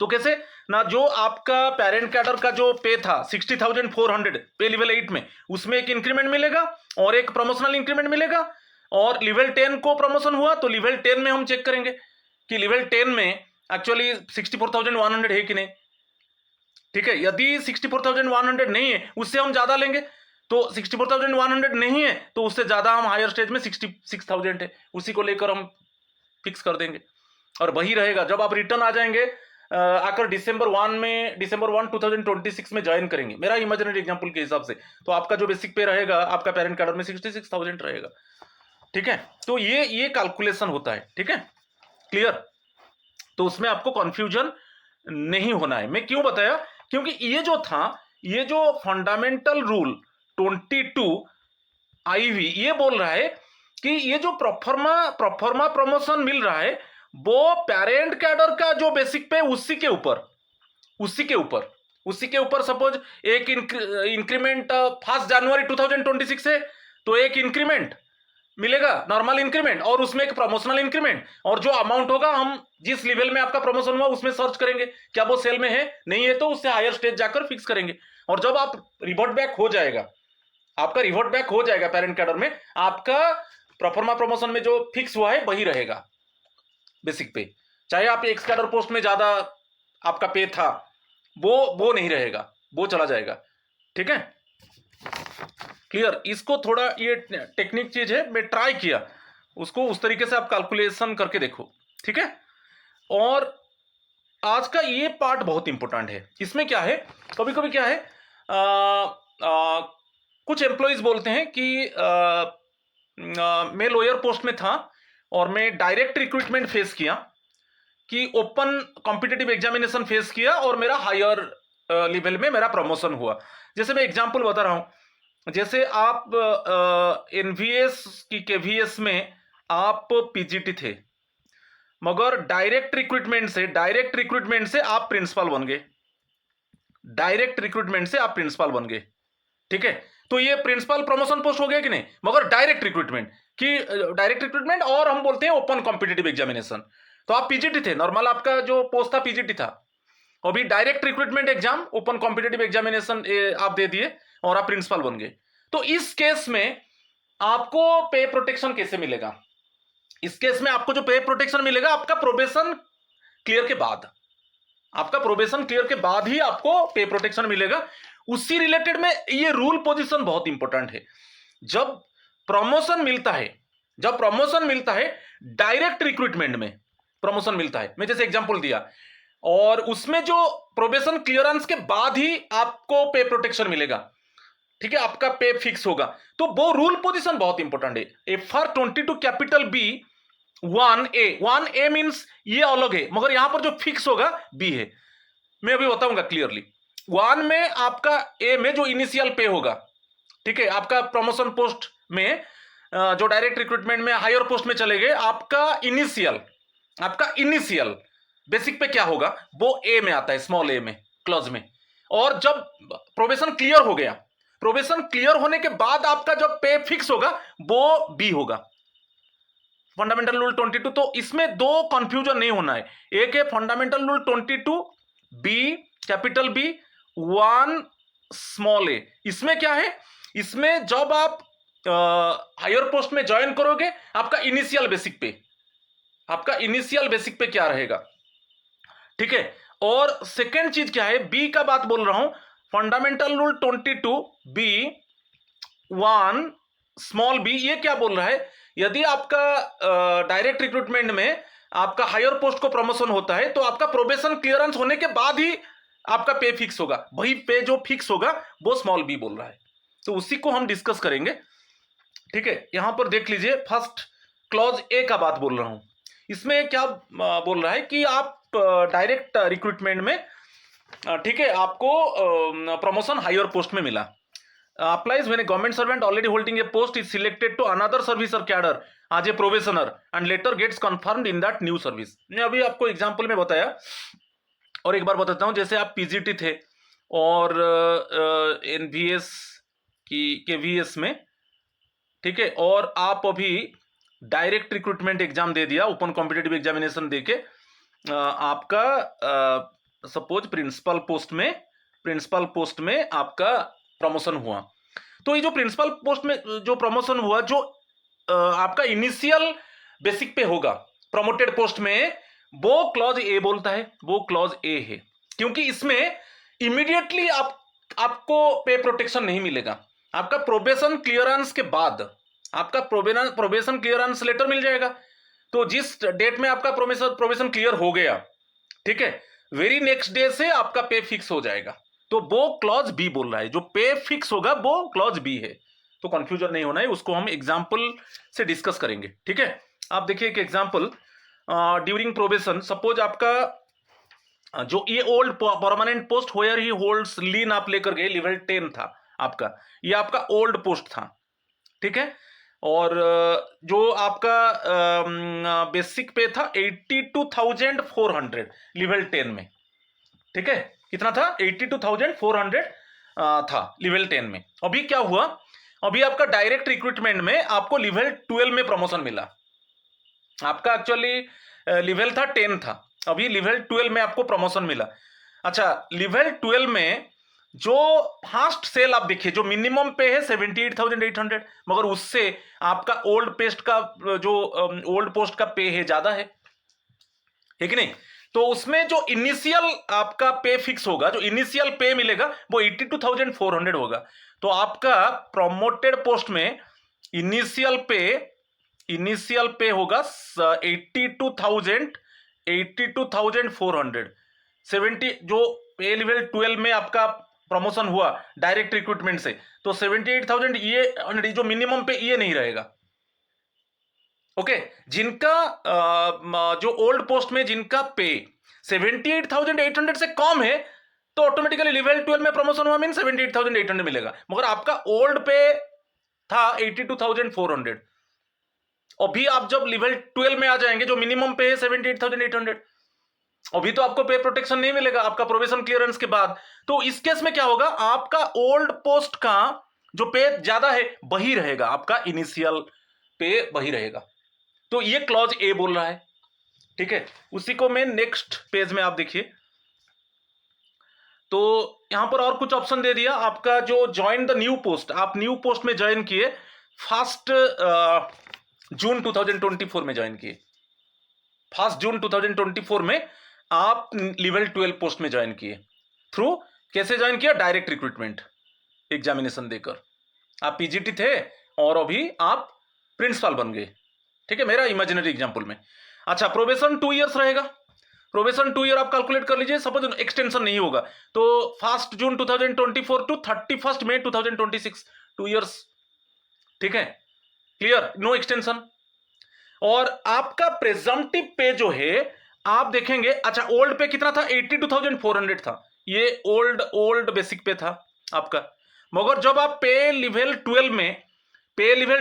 A: तो कैसे ना, जो आपका पेरेंट कैडर का जो पे था 60,400 पे लेवल 8 में, उसमें एक इंक्रीमेंट मिलेगा और एक प्रमोशनल इंक्रीमेंट मिलेगा, और लेवल 10 को प्रमोशन हुआ तो लेवल 10 में हम चेक करेंगे कि लेवल 10 में एक्चुअली 64,100 है कि नहीं, ठीक है। यदि 64,100 नहीं है, उससे हम ज्यादा लेंगे, तो 64,100 नहीं है तो उससे ज्यादा हम हायर स्टेज में 66,000 है, उसी को लेकर हम फिक्स कर देंगे, और वही रहेगा जब आप रिटर्न आ जाएंगे आकर December 1 2026 में ज्वाइन करेंगे, मेरा इमेजिनरी एग्जांपल के हिसाब से, तो आपका जो बेसिक पे रहेगा आपका पेरेंट कैडर में 66,000 रहेगा, ठीक है। तो ये कैलकुलेशन होता है, ठीक है, क्लियर। तो उसमें आपको कंफ्यूजन नहीं होना है। मैं क्यों बताया, क्योंकि ये जो था, ये जो फंडामेंटल रूल 22 IV ये बोल रहा है कि ये जो प्रोफार्मा प्रमोशन मिल रहा है वो पेरेंट कैडर का जो बेसिक पे उसी के ऊपर सपोज एक इंक्रीमेंट 1 जनवरी 2026 है तो एक इंक्रीमेंट, मिलेगा नॉर्मल इंक्रीमेंट और उसमें एक प्रमोशनल इंक्रीमेंट, और जो अमाउंट होगा हम जिस लेवल में आपका प्रमोशन हुआ उसमें सर्च करेंगे क्या वो सेल में है, नहीं है तो उससे हायर स्टेज जाकर फिक्स करेंगे। और जब आप रिवर्ट बैक हो जाएगा, आपका रिवर्ट बैक हो जाएगा पेरेंट कैडर में, आपका प्रोफर्मा प्रमोशन में जो फिक्स हुआ है वही रहेगा बेसिक पे, चाहे आप एक्स कैडर पोस्ट में ज्यादा आपका पे था वो नहीं रहेगा, वो चला जाएगा। ठीक है, क्लियर। इसको थोड़ा ये टेक्निक चीज है, मैं ट्राई किया उसको, उस तरीके से आप कैलकुलेशन करके देखो। ठीक है, और आज का ये पार्ट बहुत इंपॉर्टेंट है। इसमें क्या है, कभी कभी क्या है, कुछ एम्प्लॉयज बोलते हैं कि मैं लोअर पोस्ट में था और मैं डायरेक्ट रिक्रूटमेंट फेस किया, कि ओपन कॉम्पिटिटिव एग्जामिनेशन फेस किया और मेरा हायर लेवल में मेरा प्रमोशन हुआ। जैसे मैं एग्जांपल बता रहा हूं, जैसे आप एनवीएस की केवीएस में आप पीजीटी थे, मगर डायरेक्ट रिक्रूटमेंट से आप प्रिंसिपल बन गए, डायरेक्ट रिक्रूटमेंट से आप प्रिंसिपल बन गए। ठीक है, तो ये प्रिंसिपल प्रमोशन पोस्ट हो गया कि नहीं, मगर डायरेक्ट रिक्रूटमेंट और हम बोलते हैं ओपन कॉम्पिटिटिव एग्जामिनेशन। तो आप पीजीटी थे, नॉर्मल आपका जो पोस्ट था पीजीटी था, अभी direct recruitment exam open competitive examination आप दे दिए और आप प्रिंसिपल बन गए। तो इस केस में आपको पे प्रोटेक्शन कैसे मिलेगा, इस केस में आपको जो पे प्रोटेक्शन मिलेगा आपका प्रोबेशन क्लियर के बाद, आपका प्रोबेशन क्लियर के बाद ही आपको पे प्रोटेक्शन मिलेगा। उसी रिलेटेड में ये रूल पोजीशन बहुत इंपॉर्टेंट है। जब प्रमोशन मिलता है डायरेक्ट रिक्रूटमेंट में प्रमोशन मिलता है, मैं जैसे एग्जांपल दिया, और उसमें जो प्रोबेशन क्लियरेंस के बाद ही आपको पे प्रोटेक्शन मिलेगा। ठीक है, आपका पे फिक्स होगा, तो वो रूल पोजीशन बहुत इंपॉर्टेंट है। FR 22 capital B 1A means ये अलग है, मगर यहां पर जो फिक्स होगा B है, मैं अभी बताऊंगा क्लियरली। 1 में आपका A में जो इनिशियल पे होगा, ठीक है, आपका प्रमोशन पोस्ट में जो डायरेक्ट रिक्रूटमेंट में हायर पोस्ट में चले गए, आपका इनिशियल बेसिक पे क्या होगा, वो ए में आता है, स्मॉल ए में, क्लॉज में। और जब प्रोबेशन क्लियर होने के बाद आपका जब पे फिक्स होगा वो बी होगा, फंडामेंटल रूल 22। तो इसमें दो कंफ्यूजन नहीं होना है, एक है fundamental rule 22 B capital B 1 small A. इसमें क्या है, इसमें जब आप हायर पोस्ट में ज्वाइन करोगे, आपका इनिशियल बेसिक पे क्या रहेगा। ठीक है, और सेकेंड चीज क्या है, बी का बात बोल रहा हूं, fundamental rule 22 B 1 small B, ये क्या बोल रहा है, यदि आपका डायरेक्ट रिक्रूटमेंट में आपका हायर पोस्ट को प्रमोशन होता है, तो आपका प्रोबेशन क्लियरेंस होने के बाद ही आपका पे फिक्स होगा, वही पे जो फिक्स होगा वो स्मॉल बी बोल रहा है। तो उसी को हम डिस्कस करेंगे। ठीक है, यहां पर देख लीजिए, फर्स्ट क्लॉज ए का बात बोल रहा हूं, इसमें क्या बोल रहा है कि आप डायरेक्ट रिक्रूटमेंट में, ठीक है, आपको प्रमोशन हायर पोस्ट में मिला, applies when a government servant already holding a post is selected to another service or cadre as a probationer and later gets confirmed in that new service। मैं अभी आपको example में बताया और एक बार बताता हूं, जैसे आप पीजीटी थे और एनवीएस की केवीएस में, ठीक है, और आप अभी डायरेक्ट रिक्रूटमेंट एग्जाम दे दिया, ओपन कॉम्पिटिटिव एग्जामिनेशन देके आपका सपोज प्रिंसिपल पोस्ट में आपका प्रमोशन हुआ। तो ये जो प्रिंसिपल पोस्ट में जो प्रमोशन हुआ, जो आपका इनिशियल बेसिक पे होगा प्रमोटेड पोस्ट में, वो क्लॉज ए बोलता है, वो क्लॉज ए है, क्योंकि इसमें इमीडिएटली आपको पे प्रोटेक्शन नहीं मिलेगा, आपका प्रोबेशन क्लियरेंस के बाद आपका प्रोबेशन क्लियरेंस लेटर मिल जाएगा। तो जिस डेट में आपका प्रोबेशन क्लियर हो गया, ठीक है, वेरी नेक्स्ट डे से आपका पे फिक्स हो जाएगा, तो वो क्लॉज बी बोल रहा है, जो पे फिक्स होगा वो क्लॉज बी है। तो कंफ्यूजन नहीं होना है, उसको हम एग्जांपल से डिस्कस करेंगे। ठीक है, आप देखिए एक एग्जांपल, ड्यूरिंग प्रोबेशन, सपोज आपका जो ये old permanent post where he holds lien आप लेकर गए, लेवल 10 था आपका, ये आपका ओल्ड पोस्ट था। ठीक है, और जो आपका बेसिक पे था 82,400 लेवल 10 में। ठीक है, कितना था, 82,400 था लेवल 10 में। अभी क्या हुआ, अभी आपका डायरेक्ट रिक्रूटमेंट में आपको लेवल 12 में प्रमोशन मिला। आपका एक्चुअली लेवल था 10 था, अभी लेवल 12 में आपको प्रमोशन मिला। अच्छा, लेवल 12 में जो फास्ट सेल आप देखिए, जो मिनिमम पे है 78,800, मगर उससे आपका ओल्ड पोस्ट का पे है ज्यादा है कि नहीं? तो उसमें जो इनिशियल आपका पे फिक्स होगा, जो इनिशियल पे मिलेगा वो 82,400 होगा। तो आपका प्रमोटेड पोस्ट में इनिशियल पे होगा 82,400। 70 जो पे लेवल 12 में आपका प्रमोशन हुआ डायरेक्ट रिक्रूटमेंट से, तो 78,000 ये जो मिनिमम पे ये नहीं रहेगा। ओके, जिनका जो ओल्ड पोस्ट में जिनका पे 78,800 से कम है, तो ऑटोमेटिकली लेवल 12 में प्रमोशन हुआ मीन 78,800 मिलेगा। मगर आपका ओल्ड पे था 82,400, अभी आप जब लेवल 12 में आ जाएंगे, जो मिनिमम पे है 78,800, अभी तो आपको पे प्रोटेक्शन नहीं मिलेगा आपका प्रोबेशन क्लियरेंस के बाद। तो इस केस में क्या होगा, आपका ओल्ड पोस्ट का जो पे ज्यादा है वही रहेगा, आपका इनिशियल पे वही रहेगा। तो ये क्लॉज ए बोल रहा है, ठीक है। उसी को मैं नेक्स्ट पेज में आप देखिए, तो यहां पर और कुछ ऑप्शन दे दिया आपका, जो ज्वाइन द न्यू पोस्ट, आप न्यू पोस्ट में ज्वाइन किए, फर्स्ट जून 2024 में ज्वाइन किए, 1 जून 2024 में आप लेवल 12 पोस्ट में ज्वाइन किए। थ्रू कैसे ज्वाइन किया? डायरेक्ट रिक्रूटमेंट एग्जामिनेशन देकर। आप पीजीटी थे और अभी आप प्रिंसिपल बन गए, ठीक है, मेरा इमेजिनरी एग्जाम्पल में। अच्छा, प्रोबेशन 2 इयर्स रहेगा। प्रोबेशन 2 ईयर आप कैलकुलेट कर लीजिए, सपोज एक्सटेंशन नहीं होगा तो 1 जून 2024 टू 31 मई 2026, 2 इयर्स, ठीक है, क्लियर, नो एक्सटेंशन। और आपका प्रेजम्पटिव पे जो है आप देखेंगे, अच्छा ओल्ड पे कितना था? 82,400 था, ये ओल्ड बेसिक पे था आपका। मगर जब आप पे लेवल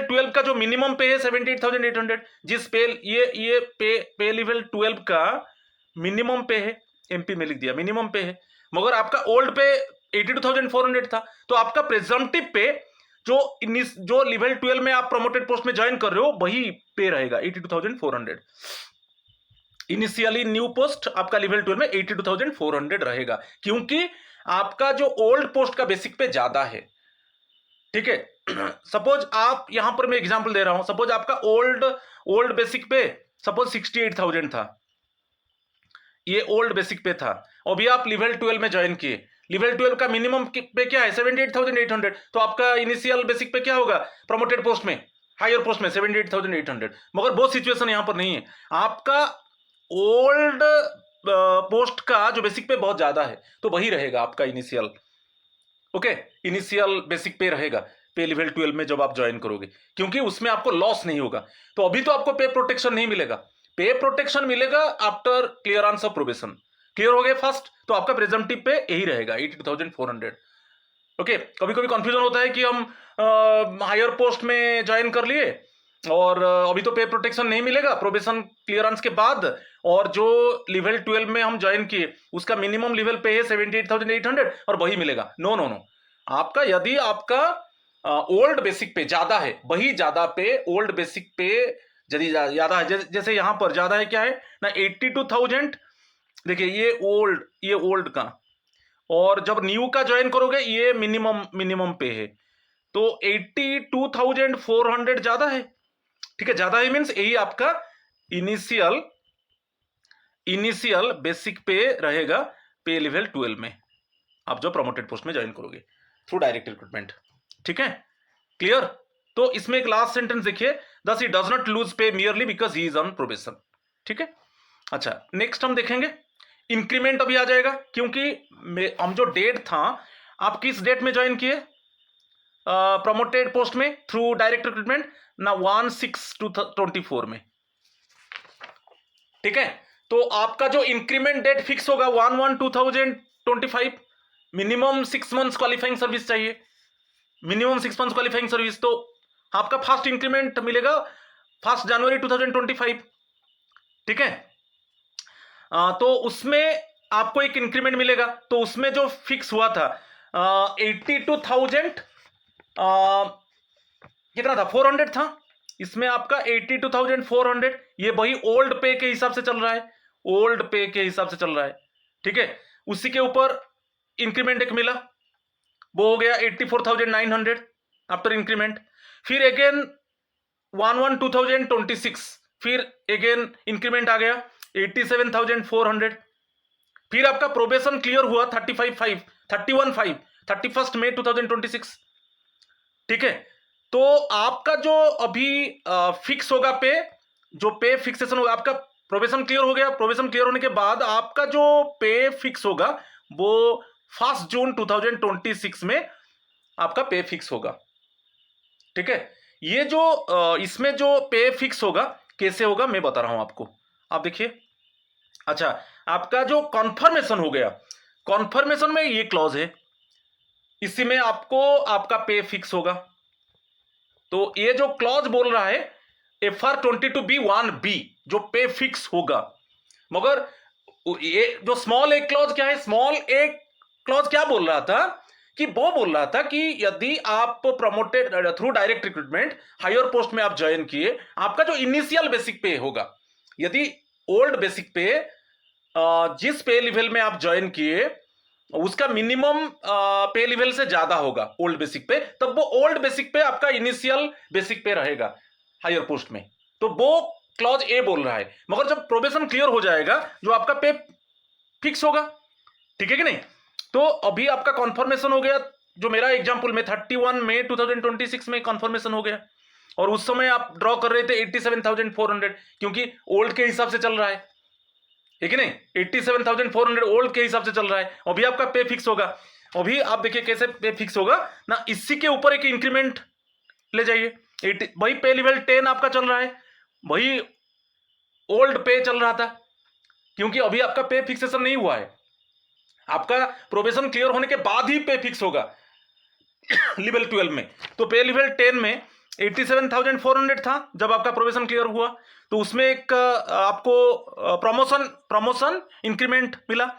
A: 12 का जो मिनिमम पे है 78,800, जिस पे ये पे लेवल 12 का मिनिमम पे है, एमपी में लिख दिया मिनिमम पे है, मगर आपका ओल्ड पे 82,400 था। तो आपका प्रेजम्पटिव पे जो लेवल 12 में आप प्रमोटेड पोस्ट में ज्वाइन कर रहे हो वही पे रहेगा 82,400। इनिशियली न्यू पोस्ट आपका लेवल 12 में 82,400 रहेगा, क्योंकि आपका जो ओल्ड पोस्ट का बेसिक पे ज्यादा है, ठीक है। सपोज आप यहां पर मैं एग्जांपल दे रहा हूं, सपोज आपका ओल्ड बेसिक पे सपोज 68,000 था, ये ओल्ड बेसिक पे था, अभी आप लेवल 12 में ज्वाइन किए, लेवल 12 का मिनिमम पे क्या है? 78,800। तो आपका इनिशियल बेसिक पे क्या होगा प्रमोटेड पोस्ट में, हायर पोस्ट में 78,800। मगर वो सिचुएशन यहां पर नहीं है, आपका ओल्ड पोस्ट का जो बेसिक पे बहुत ज्यादा है, तो वही रहेगा आपका इनिशियल, ओके, इनिशियल बेसिक पे रहेगा पे लेवल 12 में जब आप ज्वाइन करोगे, क्योंकि उसमें आपको लॉस नहीं होगा। तो अभी तो आपको पे प्रोटेक्शन नहीं मिलेगा, पे प्रोटेक्शन मिलेगा after clearance of probation. Clear हो गए फर्स्ट? तो आपका प्रेजम्पटिव पे यही रहेगा 82,400। ओके, कभी कभी कंफ्यूजन होता है कि हम हायर पोस्ट में ज्वाइन कर लिए और अभी तो पे प्रोटेक्शन नहीं मिलेगा प्रोबेशन क्लियरेंस के बाद, और जो लेवल 12 में हम ज्वाइन किए उसका मिनिमम लेवल पे है 78,800 और वही मिलेगा। नो नो नो, आपका यदि आपका ओल्ड बेसिक पे ज्यादा है, वही ज्यादा पे ओल्ड बेसिक पे यदि ज्यादा है, जैसे यहां पर ज्यादा है क्या है ना, 82,000, देखिए ये ओल्ड का, और जब न्यू का ज्वाइन करोगे ये मिनिमम पे है, तो 82,400 ज्यादा है, ठीक है, ज्यादा है मीन्स यही आपका इनिशियल बेसिक पे रहेगा पे लेवल 12 में आप जो प्रमोटेड पोस्ट में ज्वाइन करोगे थ्रू डायरेक्ट रिक्रूटमेंट, ठीक है, क्लियर। तो इसमें एक लास्ट सेंटेंस देखिए, दस ही डज नॉट लूज पे merely because he is on probation, ठीक है। अच्छा, नेक्स्ट हम देखेंगे इंक्रीमेंट अभी आ जाएगा, क्योंकि हम जो डेट था, आप किस डेट में ज्वाइन किए प्रमोटेड पोस्ट में थ्रू डायरेक्ट रिक्रूटमेंट ना, 1/6/24 में, ठीक है। तो आपका जो इंक्रीमेंट डेट फिक्स होगा 1/1/2025, मिनिमम 6 मंथ्स क्वालिफाइंग सर्विस चाहिए, मिनिमम 6 मंथ्स क्वालिफाइंग सर्विस, तो आपका फर्स्ट इंक्रीमेंट मिलेगा 1 जनवरी 2025, ठीक है। तो उसमें आपको एक इंक्रीमेंट मिलेगा, तो उसमें जो फिक्स हुआ था 82,000 कितना था, 400 था। इसमें आपका 82,400, ये वही ओल्ड पे के हिसाब से चल रहा है, ओल्ड पे के हिसाब से चल रहा है, ठीक है। उसी के ऊपर इंक्रीमेंट एक मिला, वो हो गया 84,900 आफ्टर इंक्रीमेंट। फिर अगेन 1/1/2026 फिर अगेन इंक्रीमेंट आ गया 87,400। फिर आपका प्रोबेशन क्लियर हुआ 31 मई 2026, ठीक है। तो आपका जो अभी फिक्स होगा पे, जो पे फिक्सेशन होगा, आपका प्रोबेशन क्लियर हो गया, प्रोबेशन क्लियर होने के बाद आपका जो पे फिक्स होगा वो 1 जून 2026 में आपका पे फिक्स होगा, ठीक है। ये जो इसमें जो पे फिक्स होगा कैसे होगा मैं बता रहा हूं आपको, आप देखिए। अच्छा, आपका जो कॉन्फर्मेशन हो गया, कॉन्फर्मेशन में ये क्लॉज है, इसी में आपको आपका पे फिक्स होगा। तो ये जो क्लॉज बोल रहा है FR22B1B जो पे फिक्स होगा, मगर ये जो स्मॉल ए क्लॉज क्या है, स्मॉल ए क्लॉज क्या बोल रहा था कि वो बोल रहा था कि यदि आप promoted through direct recruitment higher post में आप ज्वाइन किए, आपका जो इनिशियल बेसिक पे होगा, यदि ओल्ड बेसिक पे जिस पे लेवल में आप ज्वाइन किए उसका मिनिमम पे लेवल से ज्यादा होगा ओल्ड बेसिक पे, तब वो ओल्ड बेसिक पे आपका इनिशियल बेसिक पे रहेगा हायर पोस्ट में। तो वो क्लॉज ए बोल रहा है। मगर जब प्रोबेशन क्लियर हो जाएगा जो आपका पे फिक्स होगा, ठीक है कि नहीं। तो अभी आपका कॉन्फर्मेशन हो गया, जो मेरा एग्जांपल में 31 मई 2026 में कॉन्फर्मेशन हो गया, और उस समय आप ड्रॉ कर रहे थे 87,400 क्योंकि ओल्ड के हिसाब से चल रहा है, ठीक है नहीं, 87,400 ओल्ड के हिसाब से चल रहा है। अभी आपका पे फिक्स होगा, अभी आप देखिए कैसे पे फिक्स होगा ना, इसी के ऊपर एक इंक्रीमेंट ले जाइए, वही पे लेवल 10 आपका चल रहा है, वही ओल्ड पे चल रहा था, क्योंकि अभी आपका पे फिक्सेशन नहीं हुआ है, आपका प्रोबेशन क्लियर होने के बाद ही पे फिक्स होगा लेवल 12 में। तो पे लेवल 10 में 87,400 था जब आपका प्रोबेशन क्लियर हुआ, तो उसमें एक आपको प्रमोशन इंक्रीमेंट मिला।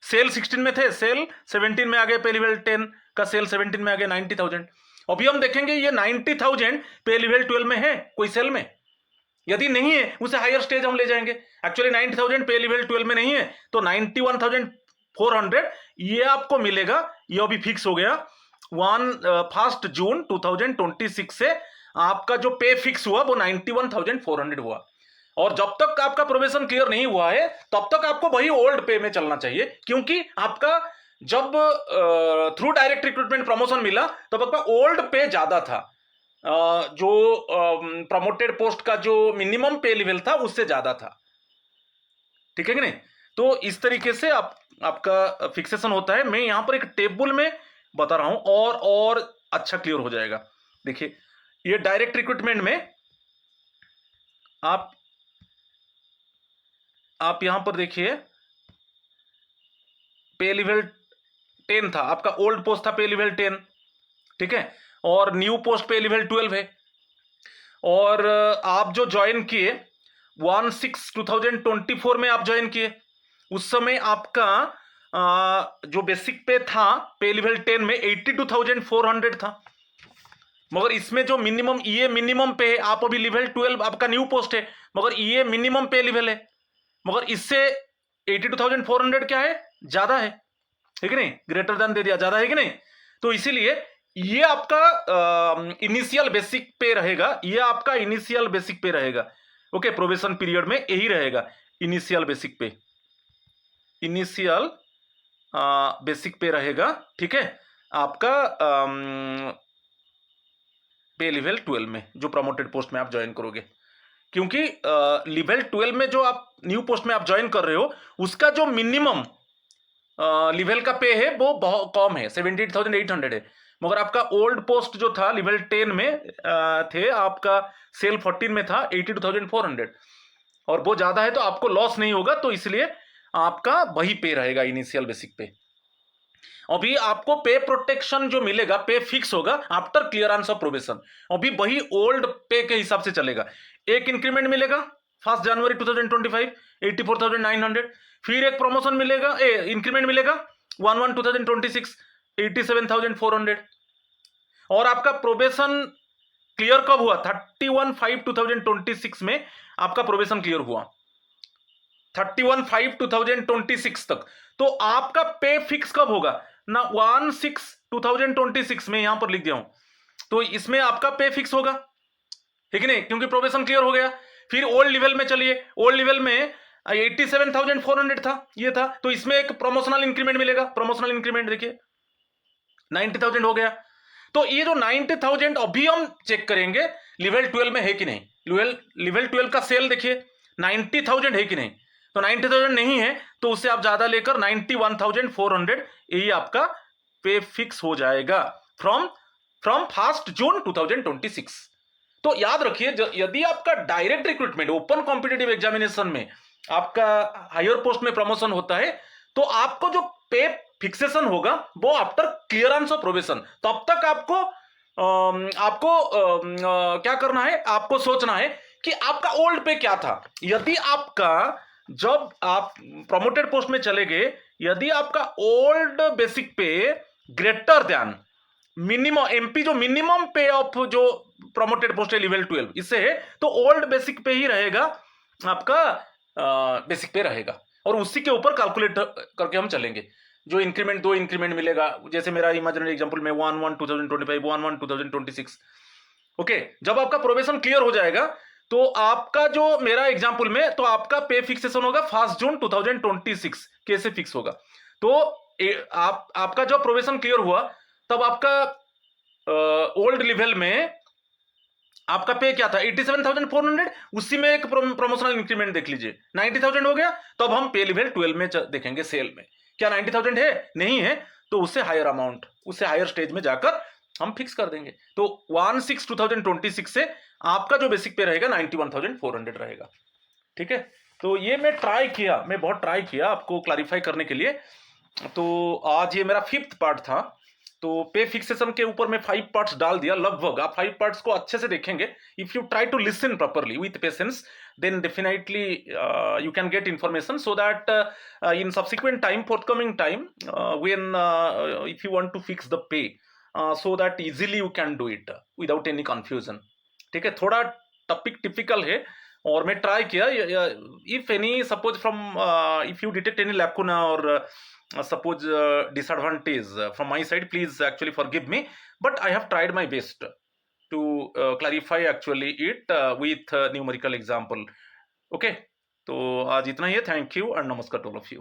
A: सेल 16 में थे, सेल 17 में आ गए, पे लेवल 10 का सेल 17 में आ गया 90,000। अभी हम देखेंगे ये 90,000 पे लेवल 12 में है कोई सेल में, यदि नहीं है उसे हायर स्टेज हम ले जाएंगे। एक्चुअली 90,000 पे लेवल 12 में नहीं है, तो 91,400 ये आपको मिलेगा, ये अभी फिक्स हो गया 1 जून 2026 से आपका जो पे फिक्स हुआ वो 91,400 हुआ। और जब तक आपका प्रोबेशन क्लियर नहीं हुआ है तब तक आपको वही ओल्ड पे में चलना चाहिए, क्योंकि आपका जब थ्रू डायरेक्ट रिक्रूटमेंट प्रमोशन मिला तब आपका ओल्ड पे ज्यादा था, जो प्रमोटेड पोस्ट का जो मिनिमम पे लेवल था उससे ज्यादा था, ठीक है कि नहीं। तो इस तरीके से आपका फिक्सेशन होता है। मैं यहां पर एक टेबल में बता रहा हूं और अच्छा क्लियर हो जाएगा। देखिए ये डायरेक्ट रिक्रूटमेंट में आप यहां पर देखिए पे लेवल 10 था, आपका ओल्ड पोस्ट था पे लेवल 10, ठीक है, और न्यू पोस्ट पे लेवल 12 है। और आप जो ज्वाइन किए 1/6/2024 में आप ज्वाइन किए, उस समय आपका जो बेसिक पे था पे लेवल 10 में 82,400 था। मगर इसमें जो मिनिमम, ये मिनिमम पे है, आप अभी लेवल 12 आपका न्यू पोस्ट है, मगर ये मिनिमम पे लेवल है, मगर इससे 82,400 क्या है, ज्यादा है, ठीक है नहीं, ग्रेटर देन दे दिया, ज्यादा है कि नहीं। तो इसीलिए ये आपका इनिशियल बेसिक पे रहेगा, ये आपका इनिशियल बेसिक पे रहेगा, ओके। प्रोबेशन पीरियड में यही रहेगा, इनिशियल बेसिक पे, इनिशियल बेसिक पे रहेगा, ठीक है, आपका पे लेवल 12 में जो प्रमोटेड पोस्ट में आप ज्वाइन करोगे। क्योंकि लेवल 12 में जो आप न्यू पोस्ट में आप ज्वाइन कर रहे हो उसका जो मिनिमम लेवल का पे है वो बहुत कम है, 78,800 है। मगर आपका ओल्ड पोस्ट जो था लेवल 10 में थे, आपका सेल 14 में था 82,400, और वो ज्यादा है तो आपको लॉस नहीं होगा, तो इसलिए आपका वही पे रहेगा इनिशियल बेसिक पे। अभी आपको पे प्रोटेक्शन जो मिलेगा, पे फिक्स होगा आफ्टर क्लियरेंस ऑफ प्रोबेशन, अभी वही ओल्ड पे के हिसाब से चलेगा। एक इंक्रीमेंट मिलेगा 1 जनवरी 2025 84,900, फिर एक प्रमोशन मिलेगा, इंक्रीमेंट मिलेगा 1/1/2026 87,400, और आपका प्रोबेशन क्लियर कब हुआ? 31/5/2026 में आपका प्रोबेशन क्लियर हुआ, 31/5/2026 तक। तो आपका पे फिक्स कब होगा ना? 1/6/2026 में यहां पर लिख दिया हूं, तो इसमें आपका पे फिक्स होगा, ठीक नहीं? क्योंकि प्रोबेशन क्लियर हो गया। फिर ओल्ड लेवल में चलिए, ओल्ड लेवल में 87,400 था, ये था, तो इसमें एक प्रमोशनल इंक्रीमेंट मिलेगा। प्रमोशनल इंक्रीमेंट देखिए 90,000 हो गया। तो ये जो 90,000 अभी हम चेक करेंगे लेवल 12 में है कि नहीं। लेवल 12 का सेल देखिए 90,000 है कि नहीं, तो 90,000 नहीं है तो उससे आप ज्यादा लेकर 91,400 यही आपका पे फिक्स हो जाएगा फ्रॉम 1 जून 2026। तो याद रखिए, यदि आपका direct recruitment open competitive examination में आपका हायर पोस्ट में प्रमोशन होता है, तो आपको जो पे फिक्सेशन होगा वो आफ्टर क्लियरेंस ऑफ प्रोबेशन। तब तक आपको क्या करना है, आपको सोचना है कि आपका ओल्ड पे क्या था। यदि आपका, जब आप प्रमोटेड पोस्ट में चले गए, यदि आपका ओल्ड बेसिक पे ग्रेटर देन मिनिमम एमपी, जो मिनिमम पे ऑफ जो प्रमोटेड पोस्ट है लेवल 12 इससे है, तो ओल्ड बेसिक पे ही रहेगा आपका, बेसिक पे रहेगा, और उसी के ऊपर कैलकुलेट करके हम चलेंगे। जो इंक्रीमेंट, 2 इंक्रीमेंट मिलेगा, जैसे मेरा इमेजिनरी एग्जांपल में 1/1/2025, 1/1/2026। ओके, जब आपका प्रोबेशन क्लियर हो जाएगा तो आपका जो मेरा एग्जांपल में, तो आपका पे फिक्सेशन होगा 1 जून 2026। कैसे फिक्स होगा? तो आपका जब प्रोबेशन क्लियर हुआ तब आपका ओल्ड लेवल में आपका पे क्या था? 87,400। उसी में एक प्रमोशनल इंक्रीमेंट देख लीजिए, 90,000 हो गया। तब हम पे लेवल 12 में देखेंगे सेल में क्या 90,000 है, नहीं है तो उससे हायर अमाउंट, उससे हायर स्टेज में जाकर हम फिक्स कर देंगे। तो 1/6/2026 से आपका जो बेसिक पे रहेगा 91,400 रहेगा, ठीक है। तो ये मैं बहुत ट्राई किया आपको क्लैरिफाई करने के लिए। तो आज ये मेरा 5th पार्ट था। तो पे फिक्सेशन के ऊपर मैं 5 पार्ट्स डाल दिया लगभग। आप 5 पार्ट्स को अच्छे से देखेंगे, if you try to listen properly with patience, then definitely you can get information, so that in subsequent time, forthcoming time, when if you want to fix the pay, so that easily you can do it without any confusion, ठीक है। थोड़ा topic typical है और मैं try किया। If any suppose from, if you detect any lacuna और suppose disadvantage from my side, please actually forgive me, but I have tried my best to clarify actually it with numerical example. Okay, तो आज इतना ही है। Thank you and नमस्कार to all of you.